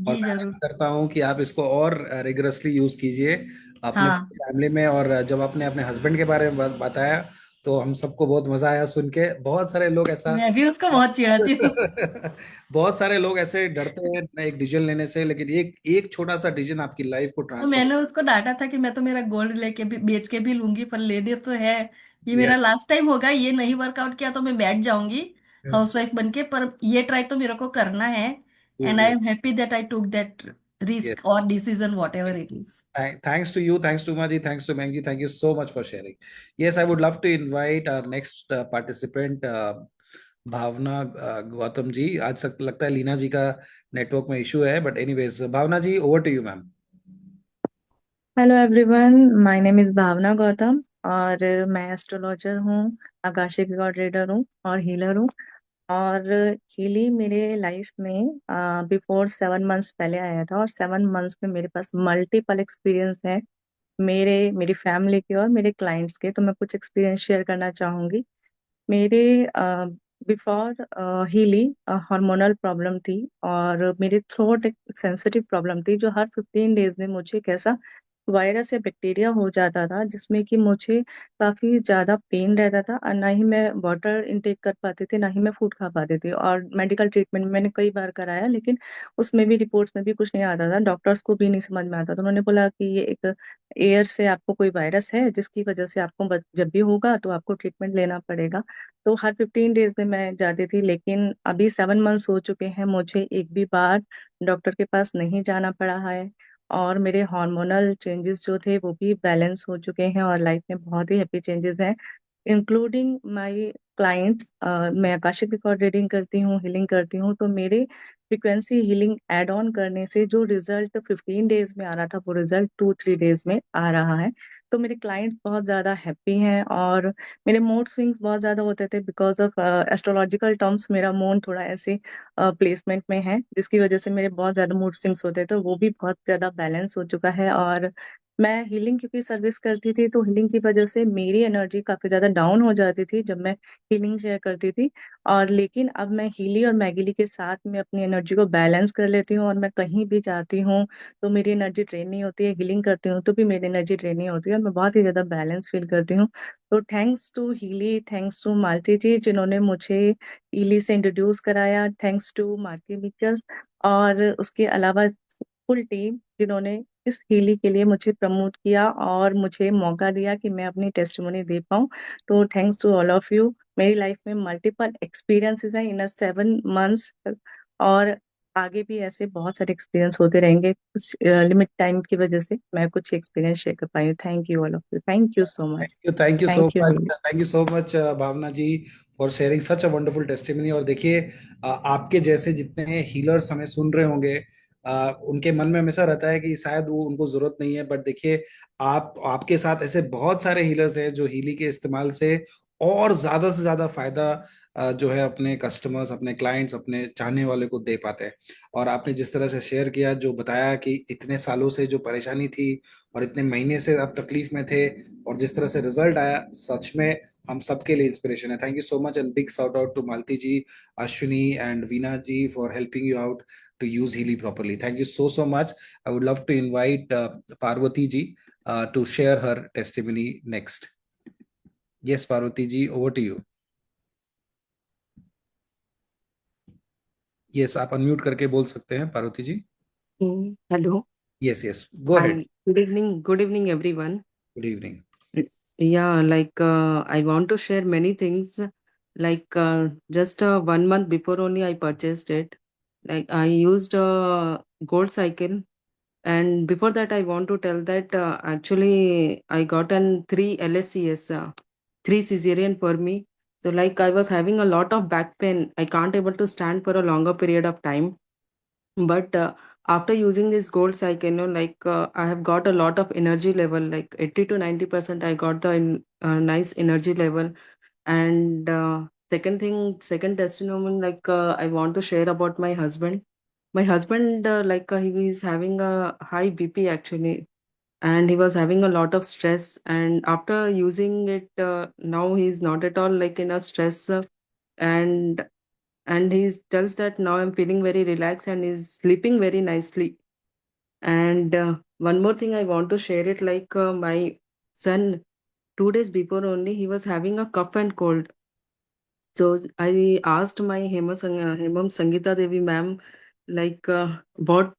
C: और
O: जी
C: मैं
O: जरूर.
C: करता हूँ कि आप इसको और रिगरसली यूज कीजिए अपने
O: हाँ.
C: फैमिली में. और जब आपने अपने हस्बैंड के बारे में बताया तो हम सबको बहुत मजा आया सुन के. बहुत सारे लोग ऐसा
O: मैं भी उसको बहुत चिढ़ाती हूँ.
C: बहुत सारे लोग ऐसे डरते हैं एक डिसीजन लेने से, लेकिन एक छोटा सा डिसीजन आपकी लाइफ को
O: तो
C: ट्रांसफॉर्म.
O: मैंने उसको डांटा था कि मैं तो मेरा गोल्ड लेके भी बेच के भी लूंगी, पर लेने तो है, ये मेरा
C: यस.
O: लास्ट टाइम होगा, ये नहीं वर्कआउट किया तो मैं बैठ जाऊंगी हाउसवाइफ बन के, पर ये ट्राई तो मेरे को करना है. And I am happy that I took that risk और decision whatever it is.
C: Thanks to you, thanks to Maji, thanks to Mengji. Thank you so much for sharing. Yes, I would love to invite our next participant, भावना गौतम जी. आज तक लगता है लीना जी का network में issue है, but anyways Bhavna ji, over to you ma'am.
P: Hello everyone, my name is Bhavna Gautam और मैं astrologer हूँ, आकाशिक रिकॉर्ड रीडर हूँ और हीलर हूँ. और हीली मेरे लाइफ में बिफोर 7 मंथ्स पहले आया था, और 7 मंथ्स में मेरे पास मल्टीपल एक्सपीरियंस है मेरी फैमिली के और मेरे क्लाइंट्स के. तो मैं कुछ एक्सपीरियंस शेयर करना चाहूंगी. मेरे बिफोर हीली हार्मोनल प्रॉब्लम थी, और मेरे थ्रोट एक सेंसिटिव प्रॉब्लम थी, जो हर 15 डेज में मुझे कैसा वायरस या बैक्टीरिया हो जाता था, जिसमें कि मुझे काफी ज्यादा पेन रहता था, और ना ही मैं वाटर इनटेक कर पाती थी, ना ही मैं फूड खा पाती थी. और मेडिकल ट्रीटमेंट मैंने कई बार कराया, लेकिन उसमें भी रिपोर्ट्स में भी कुछ नहीं आता था, डॉक्टर्स को भी नहीं समझ में आता था. उन्होंने बोला कि ये एक एयर से आपको कोई वायरस है, जिसकी वजह से आपको जब भी होगा तो आपको ट्रीटमेंट लेना पड़ेगा. तो हर 15 डेज में मैं जाती थी, लेकिन अभी 7 मंथ्स हो चुके हैं, मुझे एक भी बार डॉक्टर के पास नहीं जाना पड़ा है. और मेरे हार्मोनल चेंजेस जो थे वो भी बैलेंस हो चुके हैं, और लाइफ में बहुत ही हैप्पी चेंजेस हैं. Including my clients. मैं आकाशिक रिकॉर्ड रीडिंग करती हूँ, हीलिंग करती हूँ, तो मेरे फ्रीक्वेंसी हीलिंग एड ऑन करने से जो रिजल्ट 15 डेज में आ रहा था वो रिजल्ट 2-3 डेज में आ रहा है। तो मेरे क्लाइंट्स बहुत ज्यादा हैप्पी हैं और मेरे मूड स्विंग्स बहुत ज्यादा होते थे बिकॉज ऑफ एस्ट्रोलॉजिकल टर्म्स। मेरा मून थोड़ा ऐसे प्लेसमेंट में है जिसकी वजह से मेरे बहुत ज्यादा मूड स्विंग्स होते थे, तो वो भी बहुत ज्यादा बैलेंस हो चुका है। और मैं हीलिंग क्योंकि सर्विस करती थी तो हीलिंग की वजह से मेरी एनर्जी काफी ज्यादा डाउन हो जाती थी जब मैं हीलिंग शेयर करती थी। और लेकिन अब मैं हीली और मैगिली के साथ में अपनी एनर्जी को बैलेंस कर लेती हूँ और मैं कहीं भी जाती हूँ तो मेरी एनर्जी ड्रेन नहीं होती है, हीलिंग करती हूँ तो भी मेरी एनर्जी ड्रेन नहीं होती है और मैं बहुत ही ज्यादा बैलेंस फील करती हूँ। तो thanks to Healy, thanks to Malti ji जिन्होंने मुझे हीली से इंट्रोड्यूस कराया, थैंक्स टू मार्की मिकस, और उसके अलावा फुल टीम जिन्होंने इस हीली के लिए मुझे प्रमोट किया और मुझे मौका दिया कि मैं अपनी टेस्टिमोनी दे पाऊँ। तो thanks to all of you. मेरी लाइफ में मल्टीपल एक्सपीरियंसेस हैं इन 7 मंथ्स और आगे भी ऐसे बहुत सारे एक्सपीरियंस होते रहेंगे। कुछ लिमिट टाइम की वजह से मैं कुछ एक्सपीरियंस शेयर कर पाई हूँ। Thank you all of you, thank you so much.
C: Thank you so
P: thank you
C: much,
P: Healy.
C: Thank you so much Bhavna ji for sharing such a wonderful testimony. और देखिए आपके जैसे जितने हीलर्स हमें सुन रहे होंगे उनके मन में हमेशा रहता है कि शायद वो उनको जरूरत नहीं है, बट देखिए आपके साथ ऐसे बहुत सारे हीलर्स हैं जो हीली के इस्तेमाल से और ज्यादा से ज्यादा फायदा जो है अपने कस्टमर्स, अपने क्लाइंट्स, अपने चाहने वाले को दे पाते हैं। और आपने जिस तरह से शेयर किया, जो बताया कि इतने सालों से जो परेशानी थी और इतने महीने से आप तकलीफ में थे और जिस तरह से रिजल्ट आया, सच में हम सबके लिए इंस्पिरेशन है। Thank you so much and big shout out to Malti ji, Ashwini and Veena ji for helping you out to use Healy properly. Thank you so much. I would love to invite Parvati ji to share her testimony next. Yes, Parvati ji, over to you. Yes, आप unmute करके बोल सकते हैं Parvati ji.
Q: Hello.
C: Yes, yes, go ahead.
Q: Good evening, everyone.
C: Good evening.
Q: Yeah, I want to share many things. Just 1 month before only I purchased it. Like I used a gold cycle, and before that I want to tell that actually I got an 3 LSCS, 3 cesarean for me. So like I was having a lot of back pain. I can't able to stand for a longer period of time. But after using this gold cycle, I have got a lot of energy level, like 80 to 90%. I got the nice energy level. And second testimony, I want to share about my husband. My husband, he is having a high BP actually, and he was having a lot of stress. And after using it, now he's not at all like in a stress. And he tells that now I'm feeling very relaxed and is sleeping very nicely. And one more thing I want to share it, my son 2 days before only he was having a cough and cold. So I asked my Hemam Sangita Devi ma'am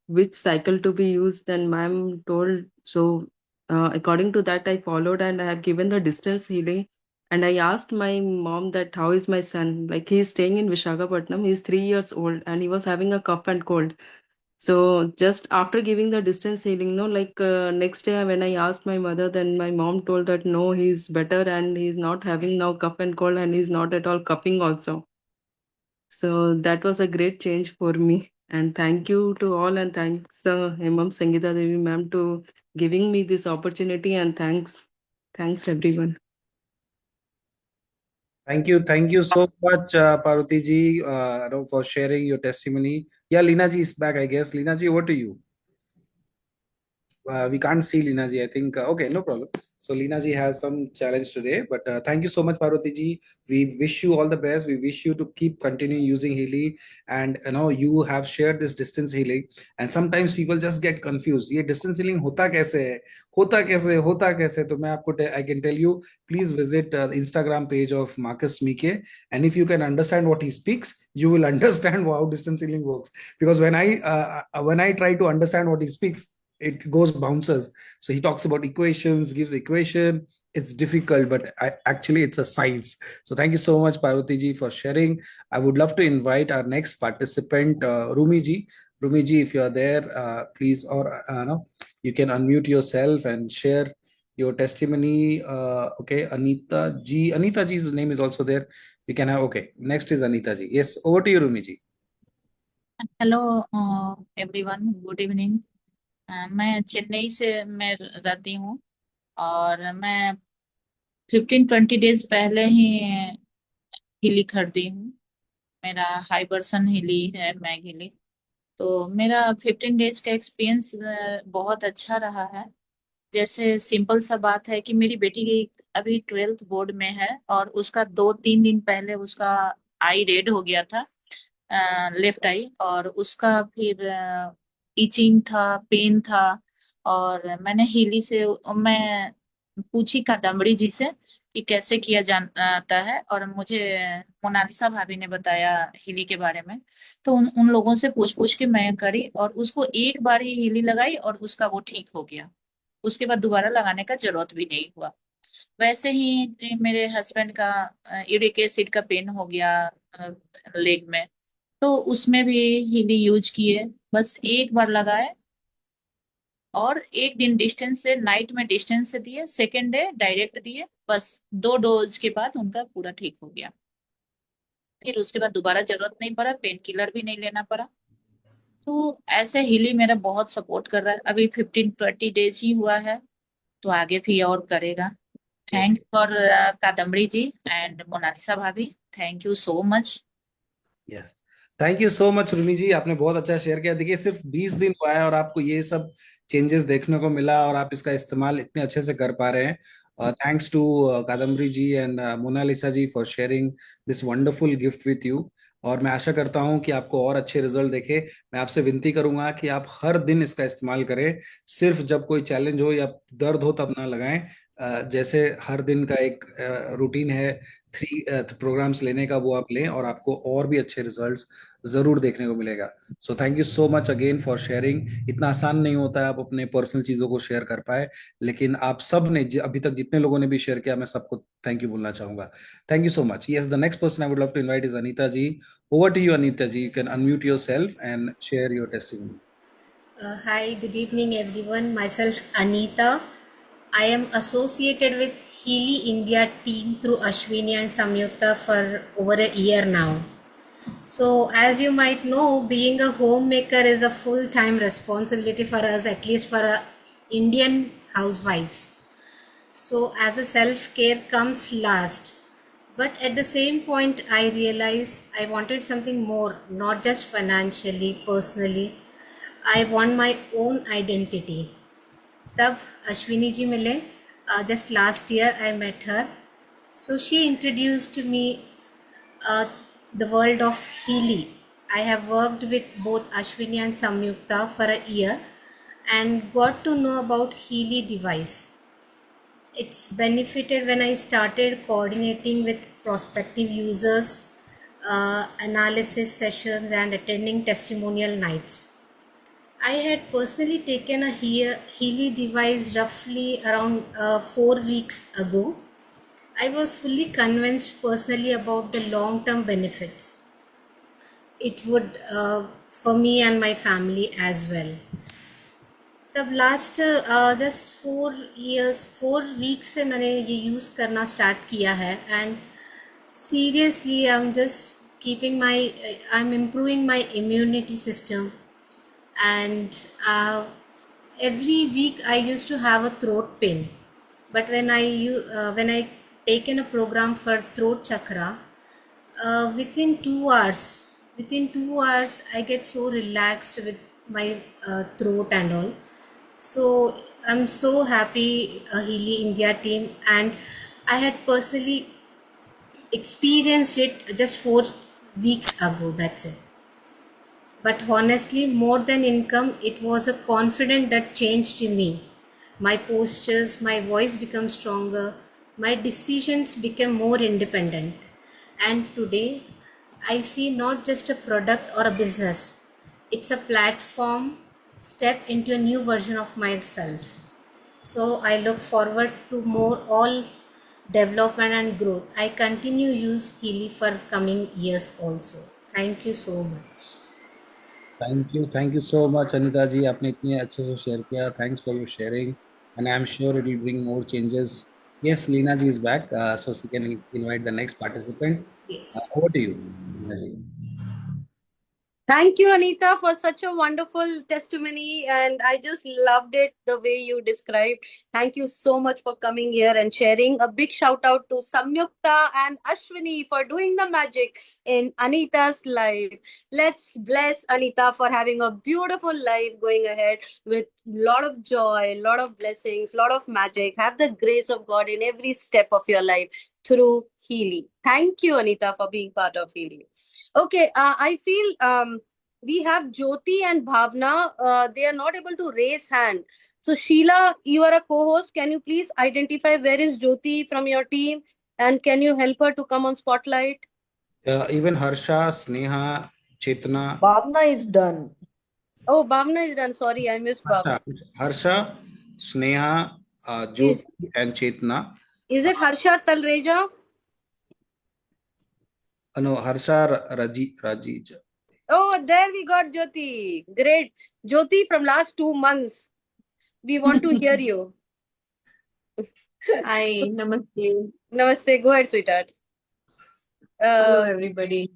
Q: which cycle to be used, and ma'am told. So according to that I followed and I have given the distance healing. And I asked my mom that how is my son? Like he is staying in Vishakhapatnam. He's 3 years old and he was having a cough and cold. So just after giving the distance healing, next day when I asked my mother, then my mom told that no, he's better and he's not having now cough and cold and he's not at all coughing also. So that was a great change for me. And thank you to all, and thanks Hemam Sangita Devi ma'am to giving me this opportunity, and thanks everyone.
C: Thank you so much, Parvati ji, for sharing your testimony. Yeah, Leena ji is back, I guess. Leena ji, over to you. We can't see Leena ji, I think. Okay, no problem. So Leena ji has some challenge today, but thank you so much, Parvati ji. We wish you all the best. We wish you to keep continuing using Healy, and you have shared this distance healing. And sometimes people just get confused. ये distance healing होता कैसे है? होता कैसे? तो मैं आपको I can tell you. Please visit the Instagram page of Marcus Mike, and if you can understand what he speaks, you will understand how distance healing works. Because when I try to understand what he speaks, it goes bounces. So he talks about equations, gives equation. It's difficult, but actually it's a science. So thank you so much, Parvati ji, for sharing. I would love to invite our next participant, Rumi ji. Rumi ji, if you are there, please, or no, you can unmute yourself and share your testimony. Okay, Anita ji's name is also there. We can have, okay, next is Anita ji. Yes, over to you, Rumi ji.
R: Hello everyone, good evening. मैं चेन्नई से मैं रहती हूँ और मैं 15-20 days पहले ही हिली खरीदी हूँ। मेरा हाई वर्सन हिली है, मैग हिली। तो मेरा 15 डेज का एक्सपीरियंस बहुत अच्छा रहा है। जैसे सिंपल सा बात है कि मेरी बेटी की अभी 12th बोर्ड में है और उसका 2-3 दिन पहले उसका आई रेड हो गया था, लेफ्ट आई, और उसका फिर इचिंग था, पेन था। और मैंने हिली से मैं पूछी कादम्बरी जी से कि कैसे किया जाता है, और मुझे मोनालिसा भाभी ने बताया हिली के बारे में। तो उन लोगों से पूछ पूछ के मैं करी और उसको एक बार ही हिली लगाई और उसका वो ठीक हो गया। उसके बाद दोबारा लगाने का जरूरत भी नहीं हुआ। वैसे ही मेरे हस्बैंड का यूरिक एसिड का पेन हो गया लेग में, तो उसमें भी हिली यूज किए, बस एक बार लगाए और एक दिन डिस्टेंस से, नाइट में डिस्टेंस से दिए, सेकेंड डे डायरेक्ट दिए, बस 2 डोज के बाद उनका पूरा ठीक हो गया। फिर उसके बाद दोबारा जरूरत नहीं पड़ा, पेन किलर भी नहीं लेना पड़ा। तो ऐसे हिली मेरा बहुत सपोर्ट कर रहा है। अभी 15-20 डेज ही हुआ है, तो आगे भी और करेगा। Thanks for Kadambari ji and Monalisa bhabhi, thank you so much.
C: Yes, thank you so much Rumi ji, आपने बहुत अच्छा शेयर किया। देखिए, सिर्फ 20 दिन हुआ है और आपको ये सब चेंजेस देखने को मिला और आप इसका इस्तेमाल इतने अच्छे से कर पा रहे हैं। Thanks to Kadambari ji and Monalisa ji for sharing this wonderful gift with you. और मैं आशा करता हूं कि आपको और अच्छे रिजल्ट देखे। मैं आपसे विनती करूंगा कि आप हर दिन इसका इस्तेमाल करें, सिर्फ जब कोई चैलेंज हो या दर्द हो तब ना लगाएं। जैसे हर दिन का एक रूटीन है 3 प्रोग्राम्स लेने का, वो आप लें और आपको और भी अच्छे रिजल्ट्स जरूर देखने को मिलेगा। सो thank you so much again for sharing. इतना आसान नहीं होता है आप अपने पर्सनल चीजों को शेयर कर पाए, लेकिन आप सब ने अभी तक जितने लोगों ने भी शेयर किया, मैं सबको थैंक यू बोलना चाहूंगा। Thank you so much. Yes, the next person I would love to invite is Anita ji. Over to you Anita ji, you can unmute yourself and share your testimony.
S: Hi, good evening everyone. Myself Anita. I am associated with Healy India team through Ashwini and Samyukta for over a year now. So as you might know, being a homemaker is a full-time responsibility for us, at least for Indian housewives. So as a self-care comes last. But at the same point, I realized I wanted something more, not just financially, personally. I want my own identity. तब अश्विनी जी मिले, just last year I met her. So she introduced me the world of Healy. I have worked with both Ashwini and Samyukta for a year and got to know about Healy device. It's benefited when I started coordinating with prospective users, analysis sessions and attending testimonial nights. I had personally taken a Healy device roughly around 4 weeks ago. I was fully convinced personally about the long-term benefits it would for me and my family as well. तब last just 4 weeks से मैंने ये use करना start किया है and seriously I'm just keeping I'm improving my immunity system. And every week I used to have a throat pain, but when I taken a program for throat chakra, within 2 hours I get so relaxed with my throat and all. So I'm so happy Healy India team, and I had personally experienced it just 4 weeks ago, that's it. But honestly, more than income, it was a confidence that changed me. My postures, my voice became stronger, my decisions became more independent. And today, I see not just a product or a business, it's a platform, step into a new version of myself. So I look forward to more all development and growth. I continue use Healy for coming years also. Thank you so much.
C: Thank you so much Anita ji, आपने इतने अच्छे से share किया। Thanks for your sharing and I'm sure it will bring more changes. Yes, Leena ji is back, so she can invite the next participant.
S: Yes.
C: Over to you, Leena ji.
A: Thank you, Anita, for such a wonderful testimony. And I just loved it the way you described. Thank you so much for coming here and sharing. A big shout out to Samyukta and Ashwini for doing the magic in Anita's life. Let's bless Anita for having a beautiful life going ahead with lot of joy, lot of blessings, lot of magic. Have the grace of God in every step of your life through Healy. Thank you, Anita, for being part of Healy. Okay, I feel we have Jyoti and Bhavna. They are not able to raise hand. So Sheila, you are a co-host. Can you please identify where is Jyoti from your team, and can you help her to come on spotlight?
C: Even Harsha, Sneha, Chetna,
J: Bhavna is done.
A: Oh, Bhavna is done. Sorry, I missed Bhavna.
C: Harsha, Sneha, Jyoti, and Chetna.
A: Is it Harsha Talreja?
C: No, Harsha Rajij.
A: Oh, there we got Jyoti. Great. Jyoti, from last 2 months, we want to hear you.
T: Hi, namaste.
A: Namaste. Go ahead, sweetheart.
T: Hello, everybody.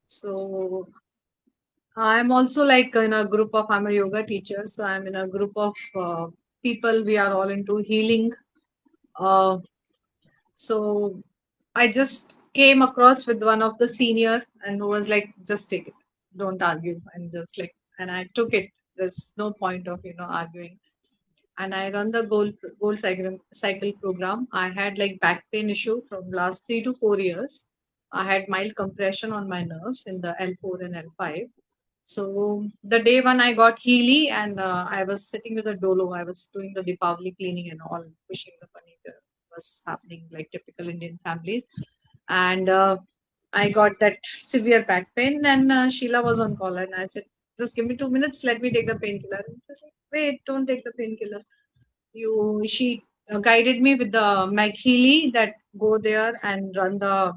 T: So, I'm also like in a group of, I'm a yoga teacher, so I'm in a group of people. We are all into healing. So, I just came across with one of the senior and who was like, just take it, don't argue. And just like, and I took it. There's no point of, arguing. And I run the goal cycle program. I had like back pain issue from last 3 to 4 years. I had mild compression on my nerves in the L4 and L5. So the day when I got Healy and I was sitting with a dolo, I was doing the Deepavali cleaning and all, pushing the furniture was happening like typical Indian families. And I got that severe back pain and Sheila was on call and I said, just give me 2 minutes, let me take the painkiller. And she's like, wait, don't take the painkiller. She guided me with the Meg Healy that go there and run the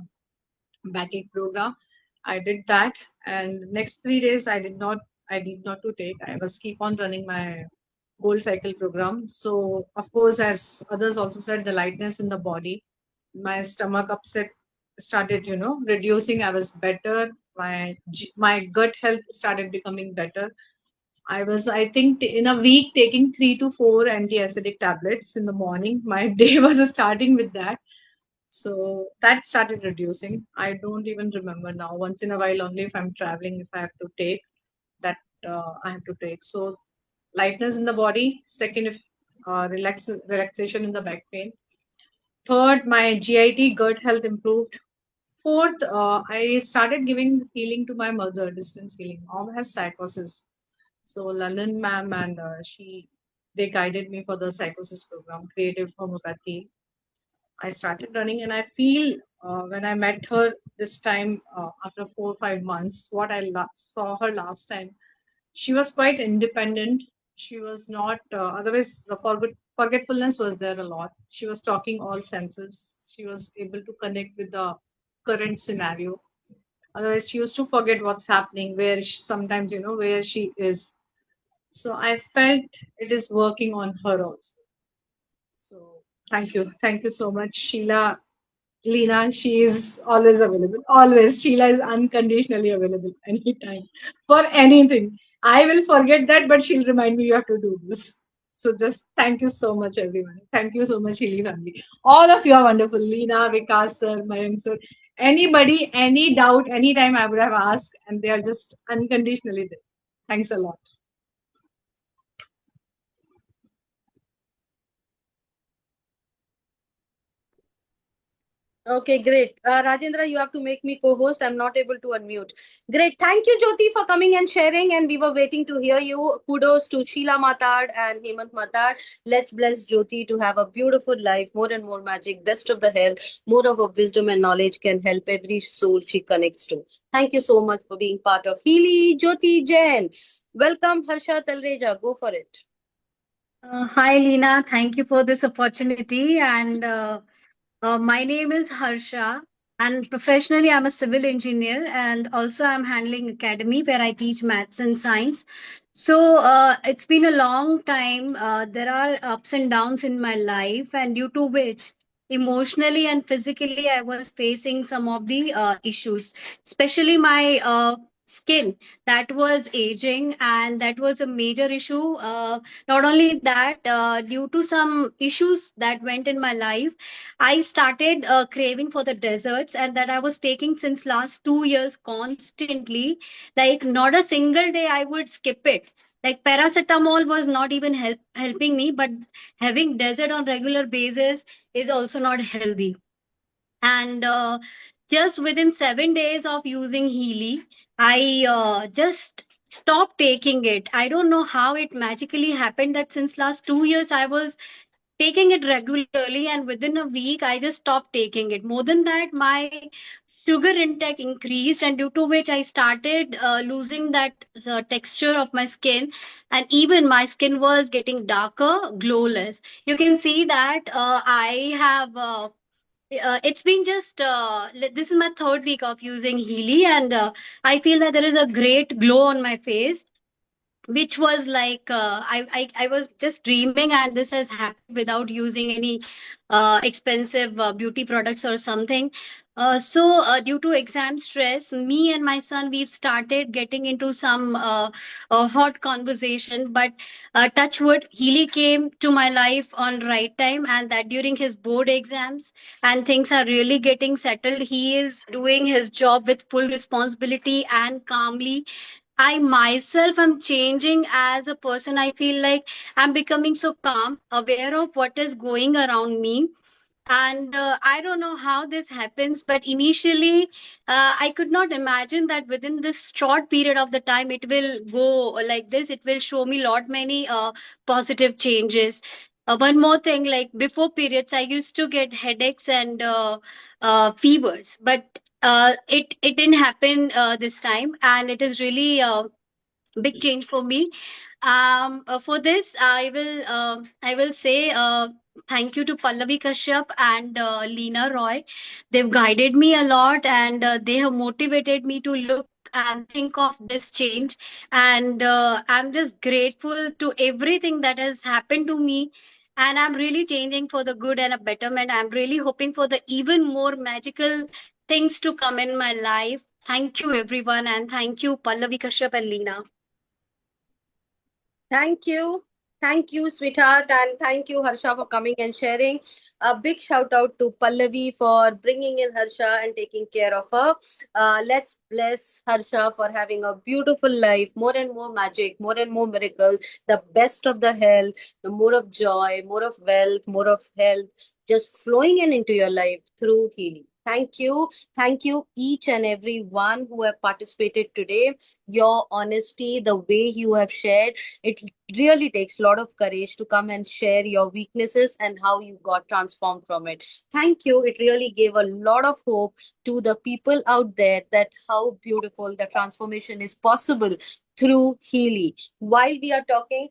T: backache program. I did that, and next 3 days I did not to take. I was keep on running my gold cycle program. So of course, as others also said, the lightness in the body, my stomach upset started, reducing. I was better. My gut health started becoming better. I was, I think, in a week taking 3 to 4 anti-acidic tablets in the morning. My day was starting with that. So that started reducing. I don't even remember now. Once in a while, only if I'm traveling, if I have to take that, I have to take. So lightness in the body. Second, if relaxation in the back pain. Third, my GIT gut health improved. Fourth, I started giving healing to my mother, distance healing. Mom has psychosis. So Lalan ma'am and they guided me for the psychosis program, creative homeopathy. I started running and I feel when I met her this time after 4 or 5 months, what I saw her last time, she was quite independent. She was not, otherwise the forgetfulness was there a lot. She was talking all senses. She was able to connect with the current scenario. Otherwise, she used to forget what's happening, sometimes, where she is. So I felt it is working on her also. So thank you. Thank you so much, Sheila. Leena, she is always available. Always. Sheila is unconditionally available anytime for anything. I will forget that, but she'll remind me you have to do this. So just thank you so much, everyone. Thank you so much, Healy family. All of you are wonderful. Leena, Vikas sir, Mayank sir. Anybody, any doubt, anytime I would have asked, and they are just unconditionally there. Thanks a lot.
A: Okay, great. Rajendra, you have to make me co-host. I'm not able to unmute. Great. Thank you, Jyoti, for coming and sharing. And we were waiting to hear you. Kudos to Sheila Matad and Hemant Matad. Let's bless Jyoti to have a beautiful life, more and more magic, best of the health, more of her wisdom and knowledge can help every soul she connects to. Thank you so much for being part of Healy. Jyoti Jain. Welcome, Harsha Talreja. Go for it.
U: Hi, Leena. Thank you for this opportunity. And my name is Harsha. And professionally, I'm a civil engineer, and also I'm handling academy where I teach maths and science. So it's been a long time. There are ups and downs in my life, and due to which emotionally and physically I was facing some of the issues, especially my skin that was aging, and that was a major issue. Not only that, due to some issues that went in my life, I started craving for the desserts, and that I was taking since last 2 years constantly. Like not a single day I would skip it. Like paracetamol was not even helping me, but having dessert on regular basis is also not healthy. And just within 7 days of using Healy, I just stopped taking it. I don't know how it magically happened that since last 2 years I was taking it regularly, and within a week I just stopped taking it. More than that, my sugar intake increased, and due to which I started losing that texture of my skin, and even my skin was getting darker, glowless. You can see that I have it's been just this is my third week of using Healy, and I feel that there is a great glow on my face, which was like I was just dreaming, and this has happened without using any expensive beauty products or something. So due to exam stress, me and my son, we've started getting into some hot conversation, but touch wood, Healy came to my life on right time, and that during his board exams, and things are really getting settled. He is doing his job with full responsibility and calmly. I myself am changing as a person. I feel like I'm becoming so calm, aware of what is going around me. And I don't know how this happens, but initially, I could not imagine that within this short period of the time, it will go like this. It will show me lot many positive changes. One more thing, like before periods, I used to get headaches and fevers, but it didn't happen this time, and it is really big change for me. For this, I will say thank you to Pallavi Kashyap and Leena Roy. They've guided me a lot, and they have motivated me to look and think of this change. And I'm just grateful to everything that has happened to me. And I'm really changing for the good and a betterment. I'm really hoping for the even more magical things to come in my life. Thank you, everyone, and thank you, Pallavi Kashyap and Leena.
A: Thank you. Thank you, sweetheart. And thank you, Harsha, for coming and sharing. A big shout out to Pallavi for bringing in Harsha and taking care of her. Let's bless Harsha for having a beautiful life, more and more magic, more and more miracles, the best of the health, the more of joy, more of wealth, more of health, just flowing into your life through healing. Thank you. Thank you, each and every one who have participated today. Your honesty, the way you have shared, it really takes a lot of courage to come and share your weaknesses and how you got transformed from it. Thank you. It really gave a lot of hope to the people out there that how beautiful the transformation is possible through Healy. While we are talking,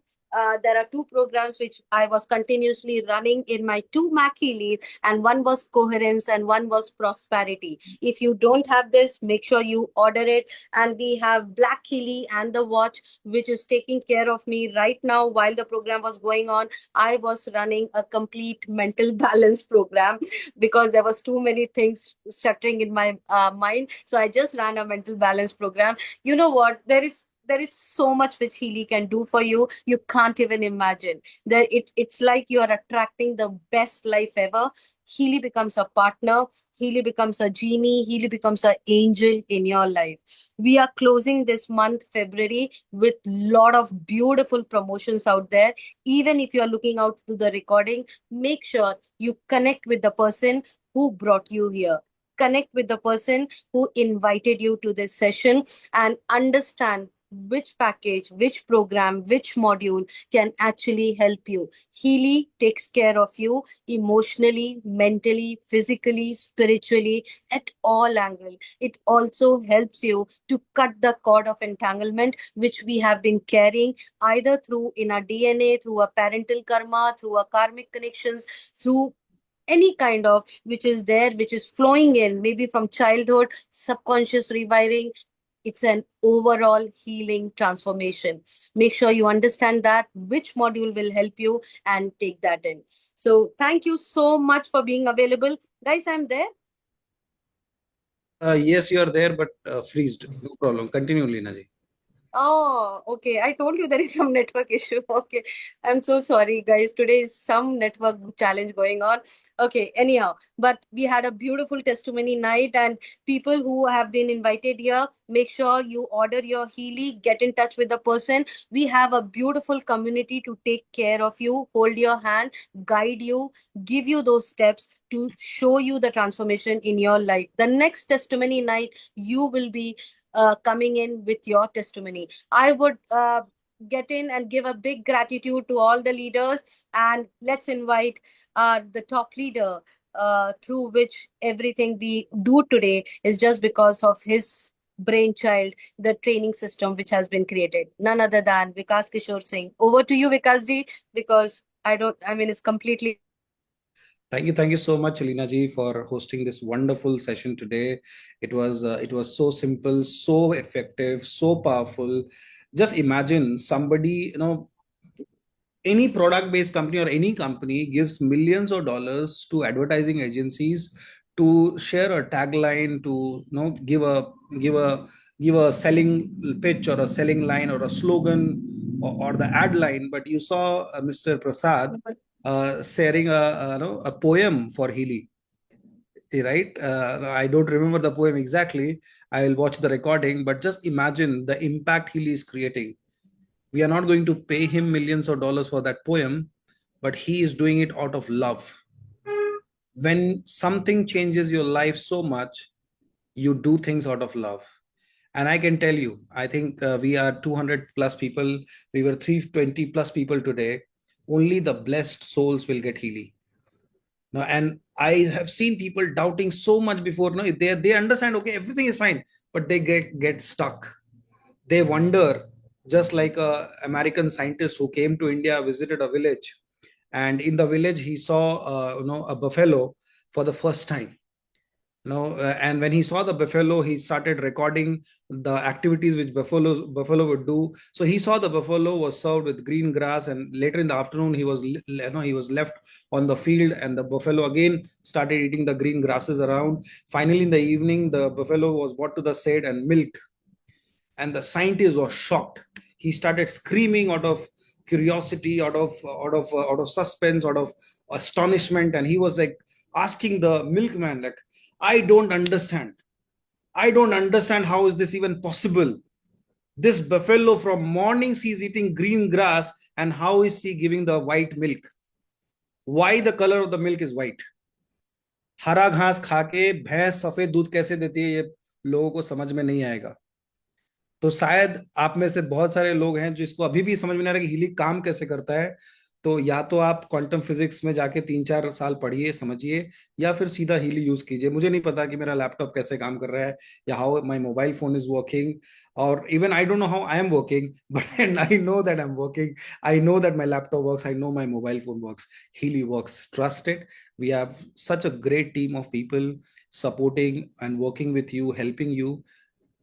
A: there are two programs which I was continuously running in my two Mac Healys, and one was Coherence and one was Prosperity. If you don't have this, make sure you order it. And we have Black Healy and the watch, which is taking care of me right now. While the program was going on, I was running a complete mental balance program because there was too many things shuttering in my mind. So I just ran a mental balance program. You know what? There is so much which Healy can do for you. You can't even imagine. That it's like you are attracting the best life ever. Healy becomes a partner. Healy becomes a genie. Healy becomes an angel in your life. We are closing this month, February, with lot of beautiful promotions out there. Even if you're looking out to the recording, make sure you connect with the person who brought you here. Connect with the person who invited you to this session and understand which package, which program, which module can actually help you. Healy takes care of you emotionally, mentally, physically, spiritually, at all angles. It also helps you to cut the cord of entanglement which we have been carrying either through in our DNA, through a parental karma, through our karmic connections, through any kind of which is there, which is flowing in, maybe from childhood, subconscious rewiring. It's an overall healing transformation. Make sure you understand that, which module will help you, and take that in. So thank you so much for being available. Guys, I'm there.
C: Yes, you are there, but freezed. No problem. Continue, Leena ji.
A: Oh, okay. I told you there is some network issue. Okay. I'm so sorry, guys. Today is some network challenge going on. Okay. Anyhow, but we had a beautiful testimony night, and people who have been invited here, make sure you order your Healy, get in touch with the person. We have a beautiful community to take care of you, hold your hand, guide you, give you those steps to show you the transformation in your life. The next testimony night, you will be coming in with your testimony. I would get in and give a big gratitude to all the leaders, and let's invite the top leader through which everything we do today is just because of his brainchild, the training system which has been created. None other than Vikas Kishore Singh. Over to you, Vikas ji, because it's completely.
C: Thank you so much, Leena ji, for hosting this wonderful session today. It was so simple, so effective, so powerful. Just imagine somebody, any product-based company or any company gives millions of dollars to advertising agencies to share a tagline, to give a selling pitch or a selling line or a slogan or the ad line. But you saw Mr. Prasad sharing a poem for Healy, right? I don't remember the poem exactly. I will watch the recording, but just imagine the impact Healy is creating. We are not going to pay him millions of dollars for that poem, but he is doing it out of love. When something changes your life so much, you do things out of love. And I can tell you, I think we are 200 plus people. We were 320 plus people today. Only the blessed souls will get Healy. Now, and I have seen people doubting so much before. No, they understand, okay, everything is fine, but they get stuck. They wonder, just like a American scientist who came to India, visited a village, and in the village he saw a buffalo for the first time. And when he saw the buffalo, he started recording the activities which buffalo would do. So he saw the buffalo was served with green grass, and later in the afternoon he was left on the field, and the buffalo again started eating the green grasses around. Finally, in the evening, the buffalo was brought to the shed and milked, and the scientist was shocked. He started screaming out of curiosity, out of suspense, out of astonishment, and he was like asking the milkman, like, I don't understand how is this even possible. This buffalo from mornings he's eating green grass, and how is he giving the white milk? Why the color of the milk is white? हरा घास खाके भैंस सफेद दूध कैसे देती है, ये लोगों को समझ में नहीं आएगा. तो शायद आप में से बहुत सारे लोग हैं जिसको अभी भी समझ में नहीं आ रहा कि हीली काम कैसे करता है. तो या तो आप क्वांटम फिजिक्स में जाके 3-4 साल पढ़िए, समझिए, या फिर सीधा हीली यूज कीजिए. मुझे नहीं पता कि मेरा लैपटॉप कैसे काम कर रहा है, या how my mobile phone is working, और even I don't know how I am working, but I know that I am working. I know that my laptop works. I know my mobile phone works. Healy works. Trust it. We have such a great team of people supporting and working with you, helping you.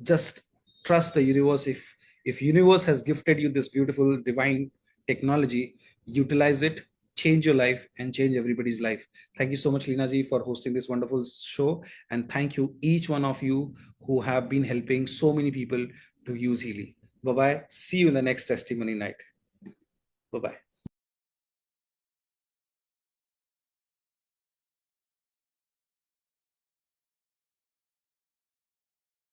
C: Just trust the universe. If universe has gifted you this beautiful divine technology, utilize it, change your life, and change everybody's life. Thank you so much, Leena ji, for hosting this wonderful show, and thank you each one of you who have been helping so many people to use Healy. Bye bye. See you in the next testimony night. Bye bye.